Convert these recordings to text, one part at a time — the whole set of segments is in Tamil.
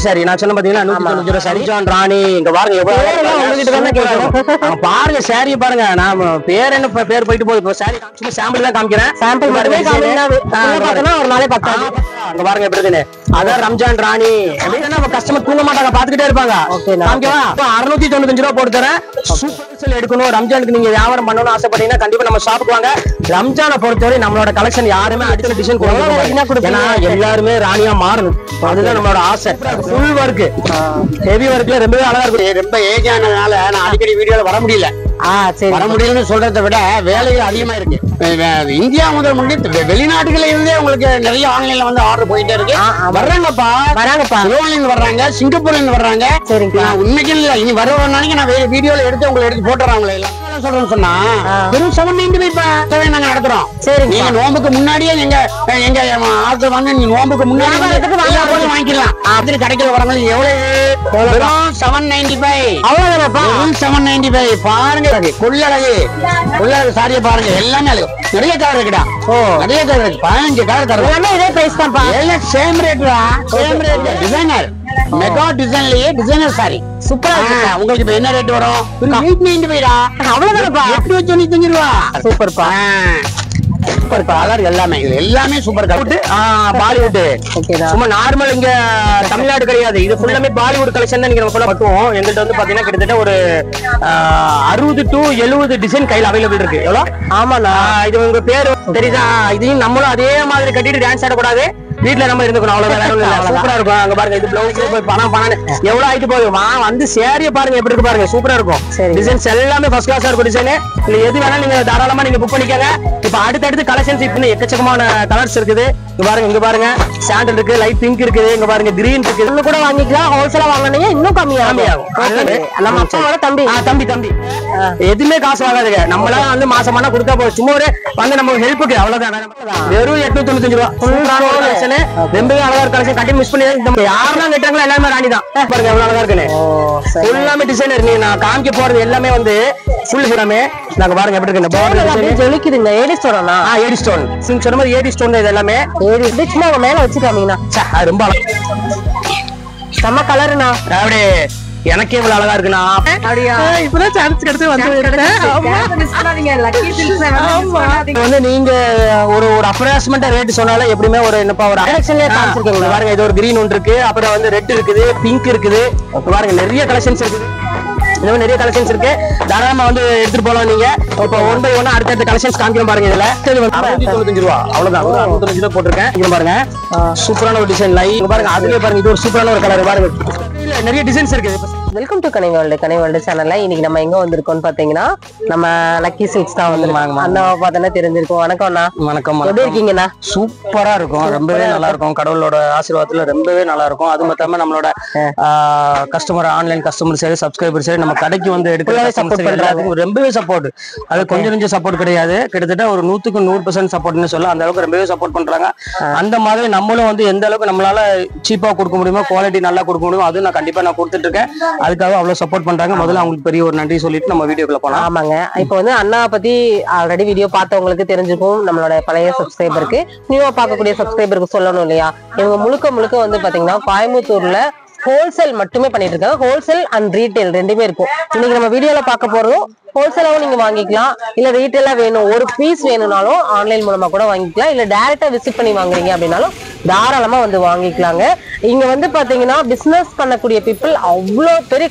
சாரி நான் சொன்ன பாத்தீங்கன்னா 190 ரூபாய் ரம்ஜான் ராணி. இங்க பாருங்க பாருங்க சாரி பாருங்க. நான் பேர் என்ன பேர் போயிட்டு போகுது. இப்போ சாரி சும்மா சாம்பிள் தான் காமிக்கிறேன். சாம்பிள் ஒரு நாளே பத்தாது. அங்க பாருங்க எப்படி இருக்குன்னு. அதான் ரம்ஜான் ராணி. நம்ம கஸ்டமர் தூங்க மாட்டாங்க, பாத்துக்கிட்டே இருப்பாங்க. 695 ரூபாய் போட்டு தரேன். சூப்பர் எடுக்கணும் ரம்ஜானுக்கு நீங்க வியாபாரம் பண்ணணும்னு ஆசைப்பட்டீங்கன்னா கண்டிப்பா நம்ம ஷாப்புக்கு வாங்க. ரம்ஜானை பொறுத்தவரை நம்மளோட கலெக்ஷன் யாருமே அடுத்த டிசைன் கொடுக்கணும். எல்லாருமே ராணியா மாறணும், அதுதான் நம்மளோட ஆசை. ஃபுல் ஒர்க் ஹெவி ஒர்க்ல ரொம்பவே அழகா இருக்கு. ரொம்ப ஏஜ் ஆனதுனால நான் அடிக்கடி வீடியோல வர முடியல. வர முடியலன்னு சொல்றதை விட வேலைகள் அதிகமா இருக்கு. இந்தியா முதல் முன்னாடி வெளிநாட்டுல இருந்தே உங்களுக்கு நிறைய ஆன்லைன்ல வந்து ஆர்டர் போயிட்டே இருக்கு. வர்றாங்கப்பா வர்றாங்க, சிங்கப்பூர்ல இருந்து வர்றாங்க. உண்மைக்கு இல்ல, இனி வர நாளைக்கு நான் வீடியோல எடுத்து உங்களுக்கு எடுத்து போட்டுறாங்களே எல்லாம் சொல்றேன்னு சொன்னா வெறும் 795 நாங்க நடத்துறோம். சரி, நீங்க நோம்புக்கு முன்னாடியே எங்க ஆட்கள் வாங்க, நீங்க நோம்புக்கு முன்னாடி வாங்கிக்கலாம். அப்படி கடைக்கு வரவங்க எவ்வளவு 795 அவ்வளவுதான் 795 பாருங்க. கொள்ளழகு சாரியை பாருங்க, எல்லாமே நிறைய கலர் இருக்குடா. நிறைய கலர் இருக்கு, 15 கலர் தரும். இதே பிரைஸ் தான், எல்லாம் சேம் ரேட் தான். Same rate. டிசைனர் மெகா டிசைன்லயே டிசைனர் சாரி சூப்பரா இருக்கு. உங்களுக்கு இப்ப என்ன ரேட் வரும்? 895 அவ்வளவுதானப்பா. 895 ரூபா. சூப்பர்ப்பா. சூப்பர் கலர் எல்லாமே சூப்பர் கலர். பாலிவுட் சும்மா நார்மல் இங்க தமிழ்நாடு கிடையாது, இது ஃபுல்லாமே பாலிவுட் கலெக்ஷன் தான். நீங்க நம்ம பட்டுவோம். எங்கள்கிட்ட வந்து பாத்தீங்கன்னா கிட்டத்தட்ட ஒரு 60 to 70 டிசைன் கையில அவைலபிள் இருக்கு. எவ்வளவு? ஆமாண்ணா, இது உங்க பேரு தெரியுதா? இதையும் நம்மளும் அதே மாதிரி கட்டிட்டு டான்ஸ் ஆடக்கூடாது, வீட்டுல நம்ம இருந்துக்கணும். அவ்வளவுதான். சூப்பரா இருக்கும். அங்க பாருங்க, இது பிளவுஸ் பணம் எவ்வளவு ஆயிட்டு போகுது. வந்து சேரிய பாருங்க எப்படி இருக்கு பாருங்க, சூப்பரா இருக்கும். டிசைன்ஸ் எல்லாமே ஃபர்ஸ்ட் கிளாஸா இருக்கும். டிசைன் இல்ல எது வேணாலும் நீங்க தாராளமா நீங்க புக் பண்ணிக்கங்க. இப்ப அடுத்தடுத்து கலெக்ஷன்ஸ் இப்ப எக்கச்சக்கமான கலர்ஸ் இருக்குது. இங்க பாருங்க சாண்டல் இருக்கு, லைட் பிங்க் இருக்குது, இங்க பாருங்க கிரீன் இருக்கு. இன்னும் கூட வாங்கிக்கலாம். ஹோல்சேலா வாங்கினீங்க இன்னும் கம்மியாகும். நம்ம அப்பாவோட தம்பி எதுவுமே காசு வாங்காதுங்க. நம்மளா வந்து மாசமான கொடுத்தா போதும். சும்மா ஒரு வந்து நம்ம ஹெல்ப்புக்கு அவ்வளவுதான். வெறும் 895 ரூபா. ரொம்பவே அழகா இருக்கு. கட்டி மிஸ் பண்ணி யாரெல்லாம் கேட்டாங்களோ எல்லாமே ராணி தான். பாருங்க எவ்வளவு அழகா இருக்குன்னு. எல்லாமே டிசைனர். நீ நான் காமிக்க போறது எல்லாமே வந்து ஃபுல் எல்லாமே நாங்க பாருங்க எப்படி இருக்கு. ஜொலிக்குதுங்க. ஏடி ஸ்டோனா? AD stone. நீங்க சொன்ன மாதிரி ஏடி ஸ்டோன். இது எல்லாமே ஏடி சும்மா மேல வச்சுக்காமீங்கன்னா ரொம்ப செம்ம கலருண்ணா. அப்படியே எனக்கே இவ்வளவு அழகா இருக்குண்ணா. இப்பதான் சான்ஸ் கிடைச்சு வந்து நீங்க ஒரு அப்ராக்சிமேட்டா ரேட் சொன்னாலும் எப்படியுமே ஒரு என்னப்பா ஒரு பாருங்க. இது ஒரு கிரீன் ஒன்று இருக்கு, அப்புறம் வந்து ரெட் இருக்குது, பிங்க் இருக்குது. பாருங்க நிறைய கலெக்ஷன்ஸ் இருக்குது. இந்த நிறைய கலெக்ஷன்ஸ் இருக்கு, தாராளமா வந்து எடுத்துட்டு போலாம். நீங்க இப்ப 1 by 1 அடுத்த கலெக்ஷன்ஸ் காமிக்கிறோம் பாருங்க. இதுல 695 ரூபா அவ்வளவுதான். 695 ரூபா போட்டிருக்கேன். இங்க பாருங்க சூப்பரான ஒரு டிசைன் லைன் பாருங்க. அதுலயே பாருங்க இது ஒரு சூப்பரான ஒரு கலர் பாருங்க. நிறைய டிசைன்ஸ் இருக்கு. வெல்கம் டு கனி வேர்ல்டு சேனல்ல இன்னைக்கு நம்ம எங்க வந்திருக்கோம்னு பாத்தீங்கன்னா நம்ம லக்கி சில்க்ஸ் தான் வந்திருக்காங்க. அண்ணாவை பார்த்தா தெரிஞ்சிருக்கும். வணக்கம் அண்ணா. வணக்கம். எப்படி இருக்கீங்கண்ணா? சூப்பரா இருக்கும், ரொம்பவே நல்லா இருக்கும். கடவுளோட ஆசீர்வாதத்துல ரொம்பவே நல்லா இருக்கும். அது மட்டும் நம்மளோட கஸ்டமர் ஆன்லைன் கஸ்டமர் சரி சப்ஸ்கிரைபர் சரி நம்ம கடைக்கு வந்து எடுக்க ரொம்பவே சப்போர்ட். அது கொஞ்சம் சப்போர்ட் கிடையாது, கிட்டத்தட்ட ஒரு 100க்கு 100% சப்போர்ட்னு சொல்ல அந்த அளவுக்கு ரொம்பவே சப்போர்ட் பண்றாங்க. அந்த மாதிரி நம்மளும் வந்து எந்த அளவுக்கு நம்மளால சீப்பா கொடுக்க முடியுமோ, குவாலிட்டி நல்லா கொடுக்க முடியுமோ அது நான் கண்டிப்பா நான் கொடுத்துட்டு இருக்கேன். அதுக்காக அவ்வளவு சப்போர்ட் பண்றாங்க. முதல்ல அவங்களுக்கு பெரிய ஒரு நன்றி சொல்லிட்டு நம்ம வீடியோக்குள்ள போலாம். ஆமாங்க, இப்போ வந்து அண்ணா பத்தி ஆல்ரெடி வீடியோ பார்த்தவங்களுக்கு தெரிஞ்சிருக்கும். நம்மளோட பழைய சப்ஸ்கிரைபருக்கு நியூவா பார்க்கக்கூடிய சப்ஸ்கிரைபருக்கு சொல்லணும் இல்லையா? இவங்க முழுக்க வந்து பாத்தீங்கன்னா கோயம்புத்தூர்ல ஹோல்சேல் மட்டுமே பண்ணிட்டு இருக்காங்க. ஹோல்சேல் அண்ட் ரீட்டைல் ரெண்டுமே இருக்கும். இன்னைக்கு நம்ம வீடியோல பார்க்க போறதும் ஹோல்சேலாவும் நீங்க வாங்கிக்கலாம், இல்ல ரீட்டைலா வேணும் ஒரு பீஸ் வேணும்னாலும் ஆன்லைன் மூலமா கூட வாங்கிக்கலாம், இல்ல டைரக்டா விசிட் பண்ணி வாங்குறீங்க அப்படின்னாலும் தாராளமா வந்து வாங்கிக்கலாங்க. இங்க வந்து பாத்தீங்கன்னா பிசினஸ் பண்ணக்கூடிய பீப்புள் அவ்வளவு பெரிய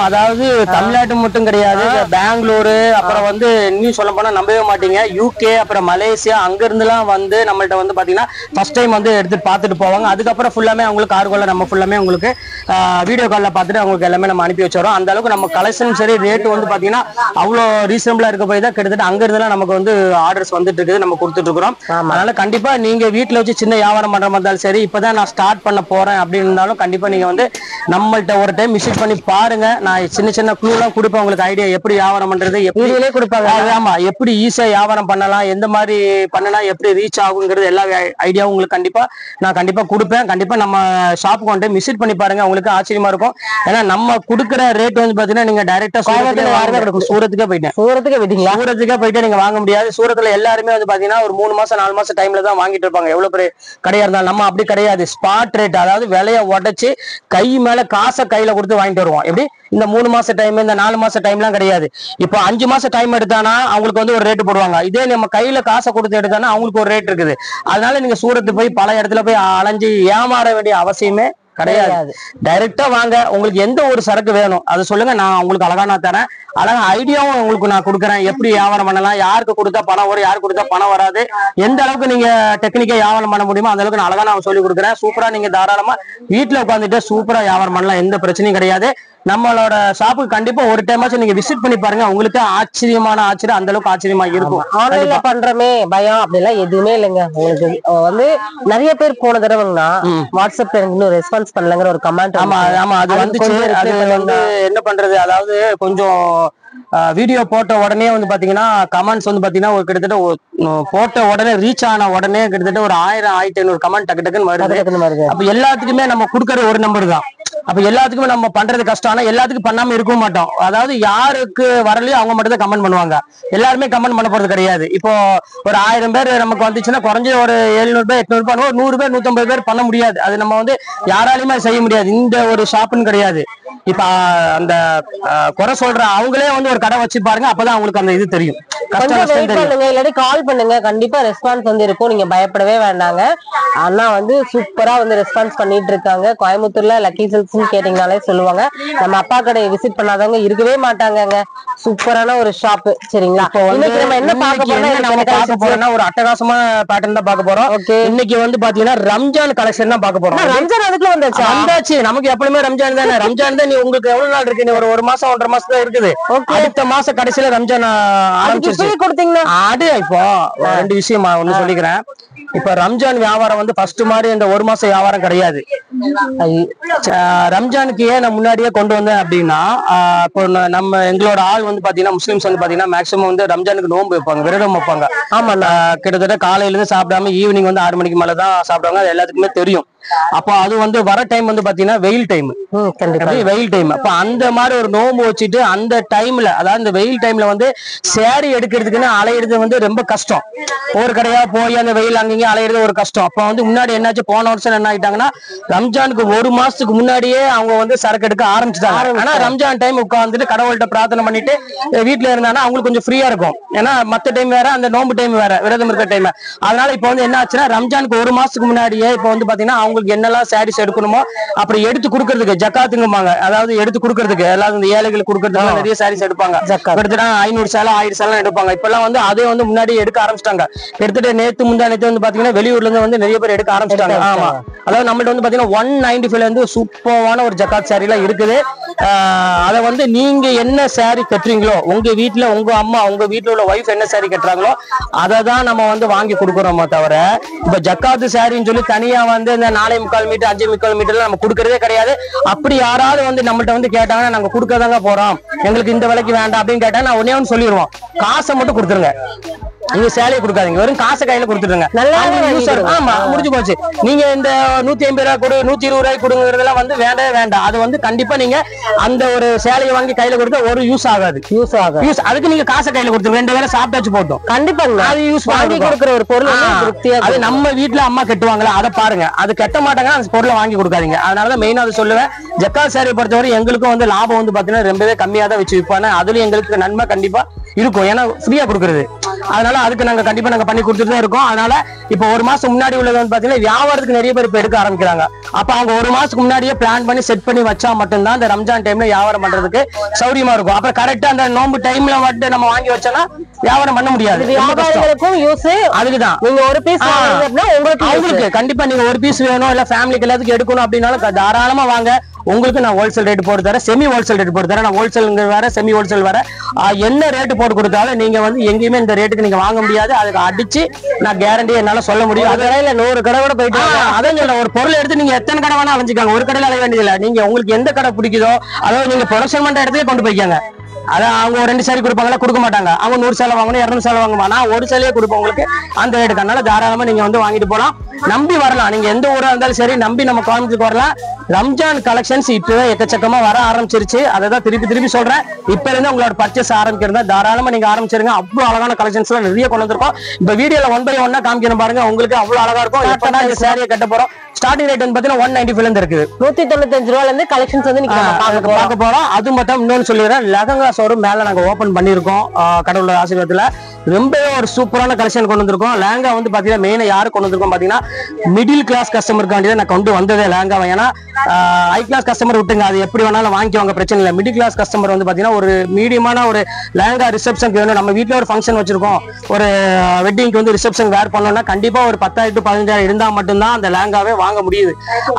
அதாவது தமிழ்நாட்டு மட்டும் கிடையாது, பெங்களூரு அப்புறம் வந்து இன்னும் சொல்ல போனா நம்பவே மாட்டீங்க யூகே அப்புறம் மலேசியா அங்க இருந்து எல்லாம் வந்து நம்மள்ட்ட வந்து பாத்தீங்கன்னா ஃபர்ஸ்ட் டைம் வந்து எடுத்து பார்த்துட்டு போவாங்க. அதுக்கப்புறம் ஃபுல்லாமே அவங்களுக்கு கார்கோல நம்ம ஃபுல்லாமே உங்களுக்கு வீடியோ கால்ல பார்த்துட்டு அவங்களுக்கு எல்லாமே நம்ம அனுப்பி வச்சிரோம். அந்த அளவுக்கு நம்ம கலெக்ஷன் சரி ரேட் வந்து பாத்தீங்கன்னா அவ்வளவு ரீசனபிளா இருக்க போய் தான் கிட்டத்தட்ட அங்க இருந்தெல்லாம் நமக்கு வந்து ஆர்டர்ஸ் வந்துட்டு இருக்குது, நம்ம கொடுத்துட்டு இருக்கிறோம். அதனால கண்டிப்பா நீங்க வீட்டுல வச்சு சின்ன வியாபாரம் பண்ற மாதிரி இருந்தாலும் சரி, இப்பதான் நான் ஸ்டார்ட் பண்ண போறேன் அப்படின்னு இருந்தாலும் கண்டிப்பா நீங்க வந்து நம்மள்ட்ட ஒரு டைம் விசிட் பண்ணி பாருங்க. நான் சின்ன க்ளூ எல்லாம் கொடுப்பேன் உங்களுக்கு, ஐடியா எப்படி வியாபாரம் பண்றது எப்படி கொடுப்பாங்க. ஆமா, எப்படி ஈஸியா வியாபாரம் பண்ணலாம், எந்த மாதிரி பண்ணலாம், எப்படி ரீச் ஆகுங்கிறது எல்லா ஐடியாவும் உங்களுக்கு நான் கண்டிப்பா கொடுப்பேன். கண்டிப்பா நம்ம ஷாப்புக்கு கண்டிப்பா வந்து விசிட் பண்ணி பாருங்க, உங்களுக்கு ஆச்சரியமா இருக்கும். ஏன்னா நம்ம கொடுக்குற ரேட் வந்து பாத்தீங்கன்னா நீங்க டைரக்டா சூரத்துக்கே போயிட்டு நீங்க வாங்க முடியாது. சூரத்துல எல்லாருமே வந்து பாத்தீங்கன்னா ஒரு 3 மாசம் 4 மாசம் டைம்ல தான் வாங்கிட்டு இருப்பாங்க, எவ்வளவு பெரிய கடையா இருந்தாலும். நம்ம அப்படி கிடையாது, ஸ்பாட் ரேட், அதாவது விலைய உடைச்சு கை மேல காசை கையில கொடுத்து வாங்கிட்டு வருவோம். எப்படி இந்த 3 மாச டைம் இந்த 4 மாச டைம்லாம் கிடையாது. இப்போ 5 மாச டைம் எடுத்தானா அவங்களுக்கு வந்து ஒரு ரேட் போடுவாங்க. இதே நம்ம கையில காசை கொடுத்து எடுத்தானா அவங்களுக்கு ஒரு ரேட் இருக்குது. அதனால நீங்க சூரத்து போய் பல இடத்துல போய் அலைஞ்சு ஏமாற வேண்டிய அவசியமே கிடையாது. டைரக்டா வாங்க, உங்களுக்கு எந்த ஒரு சரக்கு வேணும் அதை சொல்லுங்க, நான் உங்களுக்கு அழகா நான் தரேன். அழகா ஐடியாவும் உங்களுக்கு நான் கொடுக்குறேன், எப்படி வியாபாரம் பண்ணலாம், யாருக்கு கொடுத்தா பணம் வரும், யாருக்கு கொடுத்தா பணம் வராது, எந்த அளவுக்கு நீங்க டெக்னிக்கா வியாபாரம் பண்ண முடியுமோ அந்த அளவுக்கு நான் அழகா நான் சொல்லி கொடுக்குறேன். சூப்பரா நீங்க தாராளமா வீட்டுல உட்காந்துட்டு சூப்பரா வியாபாரம் பண்ணலாம், எந்த பிரச்சனையும் கிடையாது. நம்மளோட ஷாப்புக்கு கண்டிப்பா ஒரு டைமாச்சும் நீங்க விசிட் பண்ணி பாருங்க, உங்களுக்கு ஆச்சரியம் அந்த அளவுக்கு ஆச்சரியமா இருக்கும். ஆன்லைன்ல பண்றமே பயம் அப்படிலாம் எதுவுமே இல்லைங்க. உங்களுக்கு வந்து நிறைய பேர் போன தடவைங்கன்னா வாட்ஸ்அப்ல இன்னும் ரெஸ்பான்ஸ் பண்ணலங்கிற ஒரு கமெண்ட். ஆமா ஆமா, அது வந்துச்சு. அது வந்து என்ன பண்றது, அதாவது கொஞ்சம் வீடியோ போட்ட உடனே வந்து பாத்தீங்கன்னா கமெண்ட்ஸ் வந்து பாத்தீங்கன்னா ஒரு கிட்டத்தட்ட போட்ட உடனே ரீச் ஆன உடனே கிட்டத்தட்ட ஒரு 1000-1500 கமெண்ட் டக்கு டக்குன்னு வருது. அப்ப எல்லாத்துக்குமே நம்ம கொடுக்கற ஒரு நம்பர் தான். அப்ப எல்லாத்துக்குமே நம்ம பண்றது கஷ்டம், ஆனா எல்லாத்துக்கும் பண்ணாம இருக்க மாட்டோம். அதாவது யாருக்கு வரலையோ அவங்க மட்டும் தான் கமெண்ட் பண்ணுவாங்க, எல்லாருமே கமெண்ட் பண்ண போறது கிடையாது. இப்போ ஒரு 1000 பேர் நமக்கு வந்துச்சுன்னா குறைஞ்ச ஒரு 700 பேர் 800 பேர் 100 பேர் 150 பேர் பண்ண முடியாது. அது நம்ம வந்து யாராலையுமே செய்ய முடியாது, இந்த ஒரு ஷாப்புன்னு கிடையாது. இப்ப அந்த குறை சொல்ற அவங்களே வந்து ஒரு கடை வச்சு பாருங்க, அப்பதான் அவங்களுக்கு அந்த இது தெரியும். இல்லாட்டி கால் பண்ணுங்க, கண்டிப்பா ரெஸ்பான்ஸ் வந்து இருக்கும், நீங்க பயப்படவே வேண்டாங்க. அண்ணா வந்து சூப்பரா வந்து ரெஸ்பான்ஸ் பண்ணிட்டு இருக்காங்க. கோயம்புத்தூர்ல லக்கி சில்க்ஸ் கேட்டீங்கனாலே சொல்லுவாங்க. நம்ம அப்பா கடையை விசிட் பண்ணாதவங்க இருக்கவே மாட்டாங்க. சூப்பரான ஒரு ஷாப். சரிங்களா, நம்ம என்ன பார்க்க போறோம்னா ஒரு அட்டகாசமான பேட்டர்ன் தான் பார்க்க போறோம். இன்னைக்கு வந்து பாத்தீங்கன்னா ரம்ஜான் கலெக்ஷன் தான் பார்க்க போறோம். ரம்ஜான் அதுக்குள்ள வந்தாச்சு, நமக்கு எப்பவுமே ரம்ஜான் தானே. ரம்ஜான் தான் உங்களுக்கு எவ்வளவு நாள் இருக்கு, ஒரு மாசம் 1.5 மாசம் தான் இருக்குது. அடுத்த மாசம் கடைசியில ரம்ஜான் ஆரம்பிச்சிருச்சு. அது இப்போ 2 விஷயமா ஒண்ணு சொல்லிக்கிறேன். இப்ப ரம்ஜான் வியாபாரம் வந்து ஃபர்ஸ்ட் மாதிரி இந்த 1 மாசம் வியாபாரம் கிடையாது. ரம்ஜானுக்கு ஏன் நான் முன்னாடியே கொண்டு வந்தேன் அப்படின்னா, இப்போ நம்ம எங்களோட ஆள் வந்து பாத்தீங்கன்னா முஸ்லிம்ஸ் வந்து பாத்தீங்கன்னா மேக்சிமம் வந்து ரம்ஜானுக்கு நோன்பு வைப்பாங்க, விரதம் வைப்பாங்க. ஆமா, கிட்டத்தட்ட காலையில இருந்து சாப்பிடாம ஈவினிங் வந்து 6 மணிக்கு மேலதான் சாப்பிடுவாங்க, அது எல்லாத்துக்குமே தெரியும். அப்போ அது வந்து வர டைம் வந்து பாத்தீங்கன்னா வெயில் டைம், வெயில் டைம். அப்ப அந்த மாதிரி ஒரு நோம்பு வச்சுட்டு அந்த டைம்ல, அதாவது இந்த வெயில் டைம்ல வந்து சேரி எடுக்கிறதுக்குன்னு அலையிறது வந்து ரொம்ப கஷ்டம். ஒரு கடையா போய் அந்த வெயில் அங்கங்க அலையிறது ஒரு கஷ்டம். அப்ப வந்து முன்னாடி என்னாச்சு, போன வருஷம் என்ன ஆயிட்டாங்கன்னா ரம்ஜானுக்கு 1 மாசத்துக்கு முன்னாடியே அவங்க வந்து சரக்கு எடுக்க ஆரம்பிச்சுட்டாங்க. ஆனா ரம்ஜான் டைம் உட்காந்துட்டு கடவுள்கிட்ட பிரார்த்தனை பண்ணிட்டு வீட்டுல இருந்தாங்கன்னா அவங்களுக்கு கொஞ்சம் ஃப்ரீயா இருக்கும். ஏன்னா மத்த டைம் வேற, அந்த நோம்பு டைம் வேற, விரதம் இருக்க டைம். அதனால இப்ப வந்து என்ன ஆச்சுன்னா ரம்ஜானுக்கு 1 மாசத்துக்கு முன்னாடியே இப்ப வந்து பாத்தீங்கன்னா அவங்களுக்கு என்னெல்லாம் சாரீஸ் எடுக்கணுமோ அப்படி எடுத்து கொடுக்கறதுக்கு ஜக்காத்துங்குமாங்க, அதாவது எடுத்து கொடுக்கறதுக்கு எல்லாரும் இந்த ஏழைகளுக்கு கொடுக்கறதுக்கு நிறைய சாரீஸ் எடுப்பாங்க. கிட்டத்தட்ட 500 சேலை 1000 சேலை எடுப்பாங்க. இப்பெல்லாம் வந்து அதே வந்து முன்னாடி எடுக்க ஆரம்பிச்சிட்டாங்க. கிட்டத்தட்ட நேத்து முந்தா நேத்து வந்து பாத்தீங்கன்னா வெளியூர்ல இருந்து வந்து நிறைய பேர் எடுக்க ஆரம்பிச்சிட்டாங்க. ஆமா, அதாவது நம்மள்ட்ட வந்து பாத்தீங்கன்னா 195 வந்து சூப்பரான ஒரு ஜக்காத் சாரி எல்லாம் இருக்குது. அதை வந்து நீங்க என்ன சாரி கட்டுறீங்களோ, உங்க வீட்டுல உங்க அம்மா உங்க வீட்டுல உள்ள ஒய்ஃப் என்ன சாரி கட்டுறாங்களோ அதை தான் நம்ம வந்து வாங்கி கொடுக்குறோமோ தவிர, இப்ப ஜக்காத்து சாரின்னு சொல்லி தனியா வந்து இந்த 4.25 மீட்டர் 5.25 மீட்டர்ல நம்ம கொடுக்கறதே கிடையாது. அப்படி யாராவது வந்து நம்மள்ட்ட வந்து கேட்டாங்கன்னா நாங்க கொடுக்கதாங்க போறோம், எங்களுக்கு இந்த விலைக்கு வேண்டாம் அப்படின்னு கேட்டா நான் ஒன்னே ஒன்று சொல்லிடுவோம், காசை மட்டும் கொடுத்துருங்க, நீங்க சேலையை கொடுக்காதீங்க, வெறும் காசை கையில கொடுத்துருங்க. ஆமா, முடிஞ்சு போச்சு. நீங்க இந்த 150 ரூபாய் கொடு 120 ரூபாய் கொடுங்கறதெல்லாம் வந்து வேண்டவே வேண்டாம். அது வந்து கண்டிப்பா நீங்க அந்த ஒரு சேலையை வாங்கி கையில கொடுத்தா ஒரு யூஸ் ஆகாது. அதுக்கு நீங்க காசை கையில கொடுத்து 2 வேளை சாப்பிட்டாச்சு போட்டோம். கண்டிப்பா அது யூஸ் வாங்கி கொடுக்குற ஒரு பொருள் அது நம்ம வீட்டுல அம்மா கட்டுவாங்களா அதை பாருங்க, அது கட்ட மாட்டாங்க, அந்த பொருளை வாங்கி கொடுக்காதீங்க. அதனாலதான் மெயினா அதை சொல்லுவேன். ஜக்காத் சாரியை பொறுத்தவரை எங்களுக்கும் வந்து லாபம் வந்து பாத்தீங்கன்னா ரொம்பவே கம்மியா தான் வச்சு விற்பாங்க. அதுலயும் எங்களுக்கு நன்மை கண்டிப்பா இருக்கும், ஏன்னா ஃப்ரீயா கொடுக்குறது. அதனால அதுக்கு நாங்க கண்டிப்பா நாங்க பண்ணி கொடுத்துட்டு தான் இருக்கோம். அதனால இப்ப 1 மாசம் முன்னாடி உள்ளது வந்து பாத்தீங்கன்னா வியாபாரத்துக்கு நிறைய பேர் இப்ப எடுக்க ஆரம்பிக்கிறாங்க. அப்ப அவங்க 1 மாசத்துக்கு முன்னாடியே பிளான் பண்ணி செட் பண்ணி வச்சா மட்டும்தான் இந்த ரம்ஜான் டைம்ல வியாபாரம் பண்றதுக்கு சௌரியமா இருக்கும். அப்ப கரெக்டா அந்த நோம்பு டைம்ல மட்டும் நம்ம வாங்கி வச்சோம்னா வியாபாரம் பண்ண முடியாது. அதுக்குதான் நீங்க ஒரு பீஸ் உங்களுக்கு கண்டிப்பா நீங்க ஒரு பீஸ் வேணும், இல்ல ஃபேமிலிக்கு எல்லாத்துக்கும் எடுக்கணும் அப்படின்னாலும் தாராளமா வாங்க. உங்களுக்கு நான் ஹோல்சேல் ரேட் போட்டு தரேன், செமி ஹோல்சேல் ரேட் போட்டு தரேன். நான் ஹோல்சேல் வேற செமி ஹோல்சேல் வேற. என்ன ரேட்டு போட்டு கொடுத்தாலும் நீங்க வந்து எங்கேயுமே இந்த ரேட்டுக்கு நீங்க வாங்க முடியாது. அதுக்கு அடிச்சு நான் கேரண்டி என்னால சொல்ல முடியும். அது இல்ல 100 கடை கூட போயிட்டு அதான் சொல்ல, ஒரு பொருள் எடுத்து நீங்க எத்தனை கடை வேணா அலைஞ்சிக்காங்க, ஒரு கடையில அலைய வேண்டியதில்லை. நீங்க உங்களுக்கு எந்த கடை பிடிக்குதோ, அதாவது நீங்க ப்ரொடக்ஷன் பண்ற இடத்துக்கு கொண்டு போய்க்காங்க. அதான் அவங்க 2 சேரி கொடுப்பாங்களா, கொடுக்க மாட்டாங்க. அவங்க 100 சேலை வாங்கணும் 200 சேலை வாங்குவாங்க, நான் ஒரு சேலையே கொடுப்பேன் உங்களுக்கு அந்த ரேட்டுக்கு. அதனால தாராளமா நீங்க வந்து வாங்கிட்டு போலாம். நம்பி வரலாம். நீங்க எந்த ஊரா இருந்தாலும் சரி நம்பி நம்ம கோயம்புத்தூருக்கு வரலாம். ரம்ஜான் கலெக்ஷன்ஸ் இப்பவே எக்கச்சக்கமா வர ஆரம்பிச்சிருச்சு. அதான் திருப்பி சொல்றேன். இப்ப இருந்து உங்களோட பர்ச்சேஸ் ஆரம்பிக்கிறதா தாராளமா நீங்க ஆரம்பிச்சிருங்க. அவ்வளவு அழகான கலெக்ஷன்ஸ் எல்லாம் நிறைய கொண்டு வந்திருக்கோம். இப்ப வீடியோல 1 by 1 காமிக்கணும் பாருங்க. உங்களுக்கு அவ்வளவு அழகா இருக்கும். இப்பதான் இந்த சாரியை கட்ட போறோம். ஸ்டார்டிங் ரேட் வந்து பாத்தீங்கன்னா 195 இருந்து இருக்குது. 195 ரூபாயில இருந்து கலெக்ஷன்ஸ் வந்து நீங்க பார்க்க போறோம். அது மட்டும் இன்னொன்னு சொல்லிடுறேன். லெஹங்கா ஷோரூம் மேல நாங்க ஓபன் பண்ணிருக்கோம். கடவுளோட ஆசீர்வாதத்துல ரொம்பவே ஒரு சூப்பரான கலெக்ஷன் கொண்டு வந்திருக்கோம். லெஹங்கா வந்து பாத்தீங்கன்னா மெயினா யாரு கொண்டு வந்திருக்கோம் பாத்தீங்கன்னா மிடில் கிளாஸ் கஸ்டமருக்காண்டி நான் கொண்டு வந்ததே லெஹங்காவை. ஏன்னா ஹை கிளாஸ் கஸ்டமர் விட்டுங்க, அது எப்படி வேணாலும் வாங்கிக்குவாங்க, பிரச்சனை இல்லை. மிடில் கிளாஸ் கஸ்டமர் வந்து பாத்தீங்கன்னா ஒரு மீடியமான ஒரு லெஹங்கா ரிசப்ஷனுக்கு வேணும். நம்ம வீட்டுல ஒரு ஃபங்க்ஷன் வச்சிருக்கோம், ஒரு வெட்டிங்க்கு வந்து ரிசப்ஷன் வேர் பண்ணோம்னா கண்டிப்பா ஒரு 10,000 to 15,000 இருந்தா மட்டும்தான் அந்த லெஹங்காவே வாங்க முடியுது.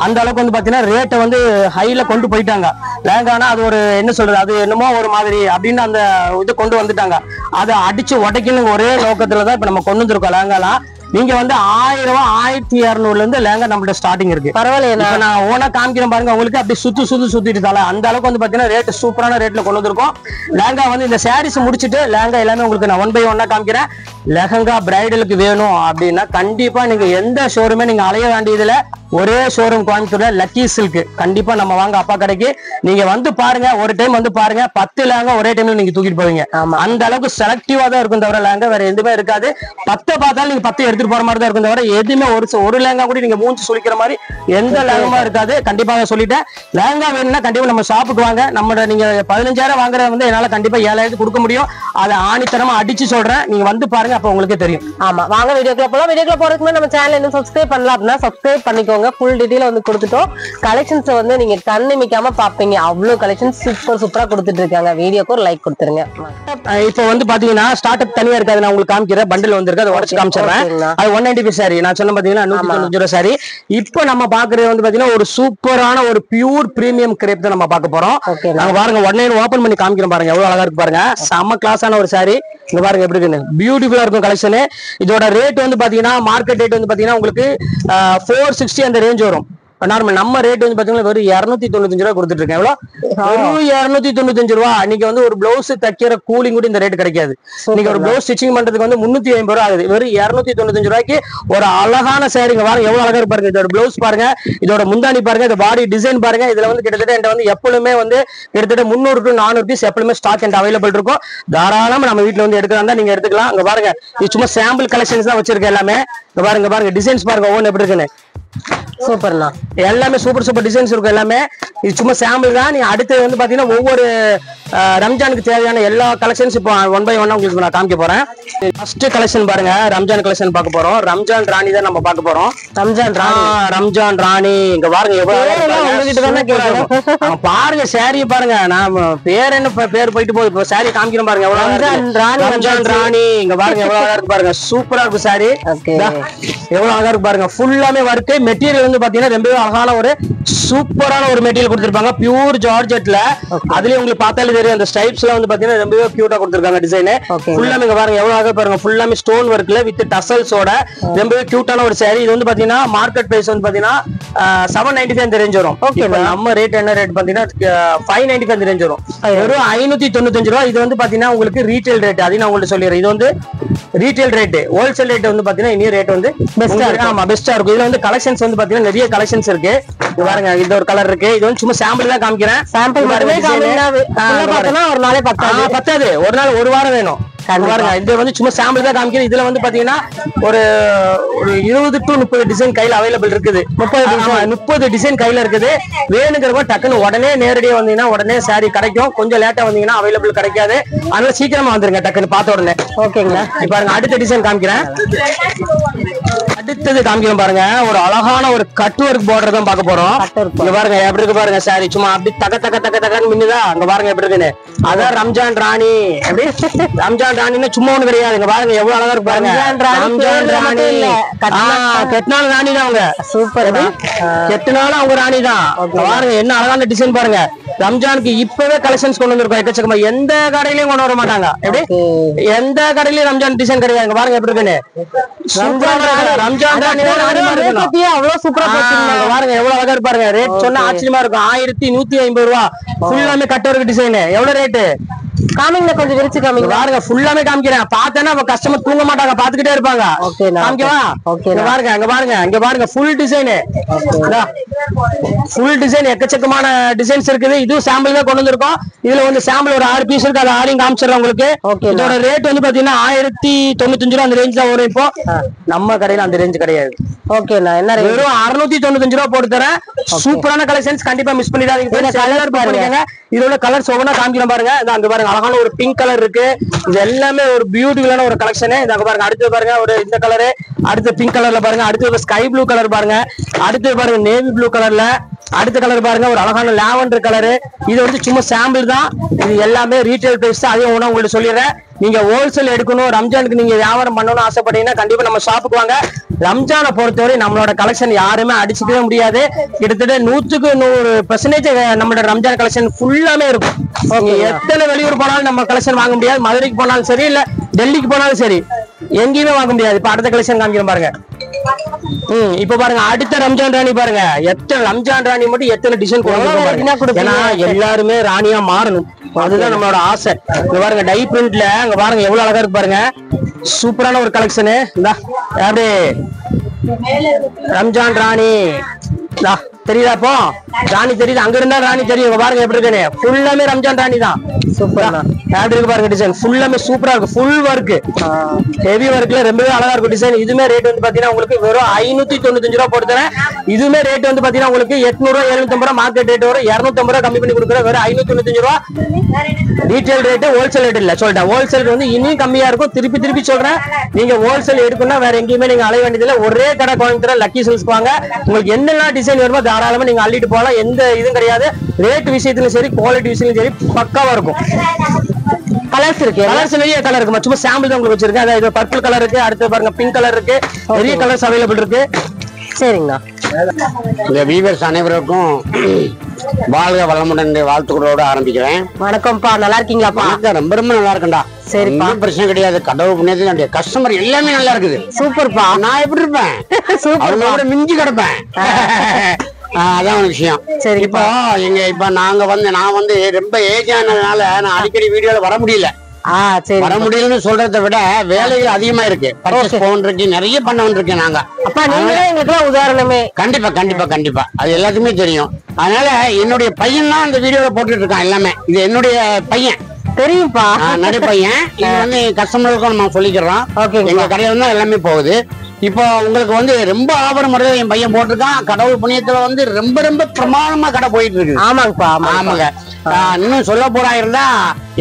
அந்த அளவுக்கு வந்து பாத்தீங்கன்னா ரேட்டை வந்து ஹைல கொண்டு போயிட்டாங்க. லெஹங்கானா அது ஒரு என்ன சொல்றது, அது என்னமோ ஒரு மாதிரி அப்படின்னு அந்த இது கொண்டு வந்துட்டாங்க. அதை அடிச்சு உடைக்கணும் ஒரே நோக்கத்துலதான் இப்ப நம்ம கொண்டு வந்திருக்கோம் லெஹங்காலாம். நீங்க வந்து 1000 ரூபாய் 1200 இருந்து லெஹங்கா நம்மள்ட்ட ஸ்டார்டிங் இருக்கு. பரவாயில்ல, நான் ஓனா காமிக்கிறேன் பாருங்க. உங்களுக்கு அப்படி சுத்திட்டு தலை அந்த அளவுக்கு வந்து பாத்தீங்கன்னா ரேட் சூப்பரான ரேட்ல கொண்டு வந்திருக்கோம். லெஹங்கா வந்து இந்த சாரீஸ் முடிச்சுட்டு லெஹங்கா எல்லாமே உங்களுக்கு நான் 1 by 1 காமிக்கிறேன். லெஹங்கா பிரைடலுக்கு வேணும் அப்படின்னா கண்டிப்பா நீங்க எந்த ஷோரூமே நீங்க அலைய வேண்டியதுல ஒரே ஷோரூம் கோயம்புத்தூர்ல லக்கி சில்க். கண்டிப்பா நம்ம வாங்க அப்பா கடைக்கு நீங்க வந்து பாருங்க. ஒரு டைம் வந்து பாருங்க, 10 லெஹங்கா ஒரே டைம்ல நீங்க தூக்கிட்டு போவீங்க. அந்த அளவுக்கு செலக்டிவா தான் இருக்கும் தவிர லெஹங்கா வேற எதுவுமே இருக்காது. 10 பார்த்தாலும் நீங்க 10 எடுத்துட்டு போற மாதிரி தான் இருக்கும் தவிர எதுவுமே ஒரு லெஹங்கா கூட நீங்க மூஞ்சி சுளிக்கிற மாதிரி எந்த லெஹங்கா இருக்காது. கண்டிப்பா சொல்லிட்டேன். லெஹங்கா வேணும்னா கண்டிப்பா நம்ம ஷாப்புக்கு வாங்க. நம்ம நீங்க 15,000 வாங்குற வந்து என்னால கண்டிப்பா 7,000 கொடுக்க முடியும். அதை ஆணித்தரமா அடிச்சு சொல்றேன். நீங்க வந்து பாருங்க, அப்ப உங்களுக்கே தெரியும். ஆமா, வாங்க வீடியோக்குள்ள போலாம். வீடியோக்குள்ள போறதுக்கு முன்னாடி நம்ம சேனல் இன்னும் சப்ஸ்கிரைப் பண்ணலாம் அப்படின்னா சப்ஸ்கிரைப் பண்ணிக்கோங்க. ஃபுல் டீடைல் வந்து கொடுத்துட்டோம். கலெக்ஷன்ஸ் வந்து நீங்க கண்ணிமிக்காம பாப்பீங்க. அவ்வளவு கலெக்ஷன்ஸ் சூப்பரா கொடுத்துட்டு இருக்காங்க. வீடியோக்கு ஒரு லைக் கொடுத்துருங்க. இப்போ வந்து பாத்தீங்கன்னா ஸ்டார்ட் அப் தனியா இருக்காது. நான் உங்களுக்கு காமிக்கிறேன். பண்டில் வந்திருக்கு, அதை உடச்சு காமிச்சிடுறேன். அது 195 சாரி நான் சொன்ன பாத்தீங்கன்னா 195 ரூபாய் சாரி. இப்போ நம்ம பாக்குறது வந்து பாத்தீங்கன்னா ஒரு சூப்பரான ஒரு பியூர் பிரீமியம் கிரேப் தான் நம்ம பார்க்க போறோம். நாங்க பாருங்க உடனே ஓபன் பண்ணி காமிக்கிறோம் பாருங்க. எவ்வளவு அழகா இருக்கு பாருங்க. செம்ம கிளாஸான ஒரு சாரி. இங்க பாருங்க எப்படி இருக்குன்னு, பியூட்டிஃபுல்லா இருக்கும் கலெக்ஷன். இதோட ரேட் வந்து பாத்தீங்கன்னா மார்க்கெட் ரேட் வந்து பாத்தீங்கன்னா உங்களுக்கு 460 அந்த ரேஞ்ச் வரும். நார்மல் நம்ம ரேட் வந்து பாத்தீங்கன்னா வெறும் 295 ரூபாய் கொடுத்துட்டு இருக்கேன். எவ்வளவு 295 ரூபாய். இன்னைக்கு வந்து ஒரு பிளவுஸ் தைக்கிற கூலிங் கூட இந்த ரேட் கிடைக்காது. இன்னைக்கு ஒரு பிளவுஸ் ஸ்டிச்சிங் பண்றதுக்கு வந்து 350 ரூபாய் ஆகுது. வெறும் 295 ரூபாய்க்கு ஒரு அழகான சாரிங்க பாருங்க. எவ்வளவு அழகா பாருங்க. இதோட பிளவுஸ் பாருங்க, இதோட முந்தானி பாருங்க, இந்த பாடி டிசைன் பாருங்க. இதுல வந்து கிட்டத்தட்ட என்கிட்ட வந்து எப்பவுமே வந்து கிட்டத்தட்ட 300 to 400 பீஸ் எப்பவுமே ஸ்டாக் என்கிட்ட அவைலபிள் இருக்கும். தாராளமா நம்ம வீட்டுல வந்து எடுக்கிறதா நீங்க எடுத்துக்கலாம். இங்க பாருங்க, இது சும்மா சாம்பிள் கலெக்ஷன்ஸ் தான் வச்சிருக்கேன் எல்லாமே. இங்க பாருங்க டிசைன்ஸ் பாருங்க ஒவ்வொன்று எப்படி இருக்குன்னு. சூப்பர்ண்ணா, எல்லாமே சூப்பர் டிசைன்ஸ் இருக்கும் எல்லாமே. இது சும்மா சாம்பிள் தான். நீங்க அடுத்து வந்து பாத்தீங்கன்னா ஒவ்வொரு ரம்ஜானுக்கு தேவையான எல்லா கலெக்ஷன்ஸ் இப்போ 1 by 1 உங்களுக்கு நான் காமிக்க போறேன். ஃபர்ஸ்ட் கலெக்ஷன் பாருங்க, ரம்ஜான் கலெக்ஷன் பார்க்க போறோம். ரம்ஜான் ராணி தான் நம்ம பார்க்க போறோம். ரம்ஜான் ராணி இங்க பாருங்க. பாருங்க சாரி பாருங்க. நான் பேர் என்ன பேர் போயிட்டு போகுது. இப்போ சாரி காமிக்கிறோம் பாருங்க. ரம்ஜான் ராணி இங்க பாருங்க. எவ்வளவு அழகா இருக்கு பாருங்க. சூப்பரா இருக்கு சாரி. எவ்வளவு அழகா இருக்கு பாருங்க. ஃபுல்லாமே ஒர்க். மெட்டீரியல் வந்து பாத்தீங்கன்னா ரொம்பவே அழகான ஒரு சூப்பரான ஒரு மெட்டீரியல் கொடுத்திருப்பாங்க. பியூர் ஜார்ஜெட்ல. அதுலயும் உங்களுக்கு பார்த்தாலே தெரியும் அந்த ஸ்டைப்ஸ் எல்லாம் வந்து பாத்தீங்கன்னா ரொம்பவே கியூட்டா கொடுத்திருக்காங்க டிசைன். ஃபுல்லாமே இங்க பாருங்க எவ்வளவு அழகா பாருங்க. ஃபுல்லாமே ஸ்டோன் ஒர்க்ல வித் டசல்ஸோட ரொம்பவே கியூட்டான ஒரு சாரி. இது வந்து பாத்தீங்கன்னா மார்க்கெட் பிரைஸ் வந்து பாத்தீங்கன்னா 795 இந்த ரேஞ்ச் வரும். நம்ம ரேட் என்ன ரேட் பாத்தீங்கன்னா 595 இந்த ரேஞ்ச் வரும். வெறும் 595 ரூபாய். இது வந்து பாத்தீங்கன்னா உங்களுக்கு ரீட்டைல் ரேட். அதையும் நான் உங்களுக்கு சொல்லிடுறேன். இது வந்து ரீட்டைல் ரேட். ஹோல்சேல் ரேட் வந்து பாத்தீங்கன்னா இனி ரேட் வந்து பெஸ்டா இருக்கும். இதுல வந்து கலெக்ஷன்ஸ் வந்து பாத்தீங்கன்னா நிறைய கலெக்ஷன்ஸ் இருக்கு. இது பாருங்க, இந்த ஒரு கலர் இருக்கு. இது வந்து சும்மா சாம்பிள் தான் காமிக்கிறேன். சாம்பிள் மட்டுமே காமிக்கிறேன். ஒரு நாளே பத்தாது. ஒரு நாள் ஒரு வாரம் வேணும். பாருங்க, இது வந்து சும்மா சாம்பிள் தான் காமிக்கிறேன். இதுல வந்து பாத்தீங்கன்னா ஒரு 20 to 30 டிசைன் கையில அவைலபிள் இருக்குது. 30 டிசைன் கையில இருக்குது. வேணுங்கிறப்ப டக்குன்னு உடனே நேரடியா வந்தீங்கன்னா உடனே சாரி கிடைக்கும். கொஞ்சம் லேட்டா வந்தீங்கன்னா அவைலபிள் கிடைக்காது. அதனால சீக்கிரமா வந்துருங்க டக்குன்னு பார்த்த உடனே. ஓகேங்களா? இப்ப பாருங்க அடுத்த டிசைன் காமிக்கிறேன். அடுத்தது காமிக்கிறோம் பாருங்க. ஒரு அழகான ஒரு கட் ஒர்க் பார்டர் தான் பார்க்க போறோம். இங்க பாருங்க எப்படி இருக்கு பாருங்க சாரி. சும்மா அப்படி தகன்னு மின்னுதா. அங்க பாருங்க எப்படி இருக்குன்னு. அதான் ரம்ஜான் ராணி. எப்படி ரம்ஜான் ராணின்னு சும்மா ஒண்ணு கிடையாது. இங்க பாருங்க எவ்வளவு அழகா இருக்கு பாருங்க. ரம்ஜான் ராணி கெட்டினாலும் ராணி தான் அவங்க. சூப்பர். கெட்டினாலும் அவங்க ராணி தான். பாருங்க என்ன அழகான டிசைன் பாருங்க. ரம்ஜானுக்கு இப்பவே கலெக்ஷன்ஸ் கொண்டு வந்திருக்கோம் எக்கச்சக்கமா. எந்த கடையிலயும் கொண்டு வர மாட்டாங்க. எப்படி எந்த கடையிலயும் ரம்ஜான் டிசைன் கிடையாது. பாருங்க எப்படி இருக்குன்னு. ரம்ஜான் ராணி அவ்வளவு சூப்பரா பாருங்க எவ்வளவு அழகா இருப்பாருங்க. ரேட் சொன்னா ஆச்சரியமா இருக்கும். 1150 ரூபாய். ஃபுல்லாமே கட் ஒர்க் டிசைன். எவ்வளவு ரேட்டு? காமிங்க, கொஞ்சம் விரிச்சு காமிங்க. பாருங்க ஃபுல்லாமே காமிக்கிறேன். பார்த்தேன்னா கஸ்டமர் தூங்க மாட்டாங்க, பாத்துக்கிட்டே இருப்பாங்க. காமிக்கவா? பாருங்க, அங்க பாருங்க, இங்க பாருங்க, ஃபுல் டிசைன். ஃபுல் டிசைன், எக்கச்சக்கமான டிசைன்ஸ் இருக்குது. இதுவும் சாம்பிள் தான் கொண்டு வந்திருக்கோம். இதுல வந்து சாம்பிள் ஒரு 6 பீஸ் இருக்கு, அதை ஆளையும் காமிச்சிடறேன் உங்களுக்கு. இதோட ரேட் வந்து பாத்தீங்கன்னா 1095 ரூபா அந்த ரேஞ்ச் தான் வரும். இப்போ நம்ம கடையில அந்த ரேஞ்ச் கிடையாது. ஓகேண்ணா, என்ன வெறும் 695 ரூபா போட்டு தரேன். சூப்பரான கலெக்ஷன்ஸ், கண்டிப்பா மிஸ் பண்ணிடாதீங்க. கலர் பாருங்க, இதோட கலர்ஸ் ஒவ்வொன்றா காமிக்கிறேன் பாருங்க. அங்க பாருங்க, அழகான ஒரு பிங்க் கலர் இருக்கு. இது எல்லாமே ஒரு பியூட்டிஃபுல்லான ஒரு கலெக்ஷன். இங்க பாருங்க, அடுத்து பாருங்க ஒரு இந்த கலரு, அடுத்து பிங்க் கலர்ல பாருங்க, அடுத்து ஸ்கை ப்ளூ கலர் பாருங்க, அடுத்து பாருங்க நேவி ப்ளூ கலர்ல, அடுத்த கலர் பாருங்க ஒரு அழகான லாவெண்டர் கலரு. இது வந்து சும்மா சாம்பிள் தான், இது எல்லாமே ரீட்டைல் பிரைஸ் தான். அதையும் உங்களுக்கு சொல்லிடுறேன். நீங்க ஹோல்சேல் எடுக்கணும், ரம்ஜானுக்கு நீங்க வியாபாரம் பண்ணணும்னு ஆசைப்பட்டீங்கன்னா கண்டிப்பா நம்ம ஷாப்புக்கு வாங்க. ரம்ஜானை பொறுத்தவரை நம்மளோட கலெக்ஷன் யாருமே அடிச்சுக்கவே முடியாது. கிட்டத்தட்ட 100% நம்மளோட ரம்ஜான் கலெக்ஷன் ஃபுல்லாமே இருக்கும். எத்தனை வெளியூர் போனாலும் நம்ம கலெக்ஷன் வாங்க முடியாது. மதுரைக்கு போனாலும் சரி, இல்ல டெல்லிக்கு போனாலும் சரி, எங்கேயுமே வாங்க முடியாது. இப்ப அடுத்த கலெக்ஷன் காமிக்கிறேன் பாருங்க. இப்ப பாருங்க, அடுத்த ரம்ஜான் ராணி பாருங்க. எத்தனை ரம்ஜான் ராணி மட்டும் எத்தனை டிசைன் கொடுக்கணும். ஏன்னா எல்லாருமே ராணியா மாறணும், அதுதான் நம்மளோட ஆசை. இங்க பாருங்க, டை பிரிண்ட்ல அங்க பாருங்க எவ்வளவு அழகா இருக்கு பாருங்க. சூப்பரான ஒரு கலெக்ஷனு. அப்படி ரம்ஜான் ராணி தெரியுதா? அப்போ ராணி தெரியுது, அங்க இருந்தா ராணி தெரியும். பாருங்க எப்படி இருக்குன்னு, ஃபுல்லாமே ரம்ஜான் ராணி தான். சூப்பரா எப்படி இருக்கு பாருங்க, டிசைன் ஃபுல்லாமே சூப்பரா இருக்கு. ஃபுல் ஒர்க், ஹெவி ஒர்க்ல ரொம்பவே அழகா இருக்கும் டிசைன். இதுமே ரேட் வந்து பாத்தீங்கன்னா உங்களுக்கு வெறும் 595 ரூபா போட்டு தரேன். இதுமே ரேட் வந்து பாத்தீங்கன்னா உங்களுக்கு 800 ரூபா 750 ரூபா மார்க்கெட் ரேட் வரும். 250 ரூபா கம்மி பண்ணி கொடுக்குறேன். வெறும் 595 ரூபா ரீட்டைல் ரேட், ஹோல்சேல் ரேட் இல்ல சொல்லிட்டேன். ஹோல்சேல் வந்து இன்னும் கம்மியா இருக்கும். திருப்பி சொல்றேன், நீங்க ஹோல்சேல் எடுக்கணும்னா வேற எங்கேயுமே நீங்க அலைய வேண்டியதில்லை. ஒரே கடை கோயம்புத்தூர் லக்கி சில்க்ஸ்க்கு வாங்க. உங்களுக்கு என்னெல்லாம் டிசைன் வருமோ தாராளமா நீங்க அள்ளிட்டு போகலாம். எந்த இதுவும் கிடையாது. ரேட் விஷயத்திலும் சரி, குவாலிட்டி விஷயத்திலும் சரி பக்காவா இருக்கும். கலர்ஸ் இருக்கு, கலர்ஸ் நிறைய கலர் இருக்கு. சும்மா சாம்பிள் தான் உங்களுக்கு வச்சிருக்கேன். அதாவது பர்பிள் கலர் இருக்கு, அடுத்து பாருங்க பிங்க் கலர் இருக்கு, நிறைய கலர்ஸ் அவைலபிள் இருக்கு. சரிங்கண்ணா, இந்த வீவர்ஸ் அனைவருக்கும் வாழ்க வளமுடன் வாழ்த்துக்களோட ஆரம்பிக்கிறேன். வணக்கம்ப்பா, நல்லா இருக்கீங்களாப்பா? ரொம்ப ரொம்ப நல்லா இருக்குண்டா. சரிப்பா, பிரச்சனை கிடையாது. கடவுள் புண்ணியத்துல கஸ்டமர் எல்லாமே நல்லா இருக்குது. சூப்பர்ப்பா. நான் எப்படி இருப்பேன், அவங்களோட மிஞ்சி கிடப்பேன். அதான் ஒரு விஷயம். சரி, இப்போ நான் வந்து ரொம்ப ஏஜ் ஆனதுனால நான் அடிக்கடி வீடியோல வர முடியல. வர முடியலன்னு சொல்றதை விட வேலைகள் அதிகமா இருக்கு. பர்ச்சேஸ் போன்றிருக்கு, நிறைய பண்ண இருக்கு. நாங்க அப்பா நீங்களே எங்களுக்கு உதாரணமே. கண்டிப்பா கண்டிப்பா கண்டிப்பா, அது எல்லாத்துக்குமே தெரியும். அதனால என்னுடைய பையன் தான் இந்த வீடியோல போட்டுட்டு இருக்கான் எல்லாமே. இது என்னுடைய பையன், தெரியும்பா, நிறைய பையன். இது வந்து கஸ்டமருக்கும் நம்ம சொல்லிக்கிறோம். எங்க கடையில தான் எல்லாமே போகுது. இப்போ உங்களுக்கு வந்து ரொம்ப ஆபர முறையில என் பையன் போட்டிருக்கான். கடவுள் புண்ணியத்துல வந்து ரொம்ப ரொம்ப பிரமாணமா கடை போயிட்டு இருக்கு. ஆமாங்கப்பா, ஆமாங்க. இன்னும் சொல்ல போறா இருந்தா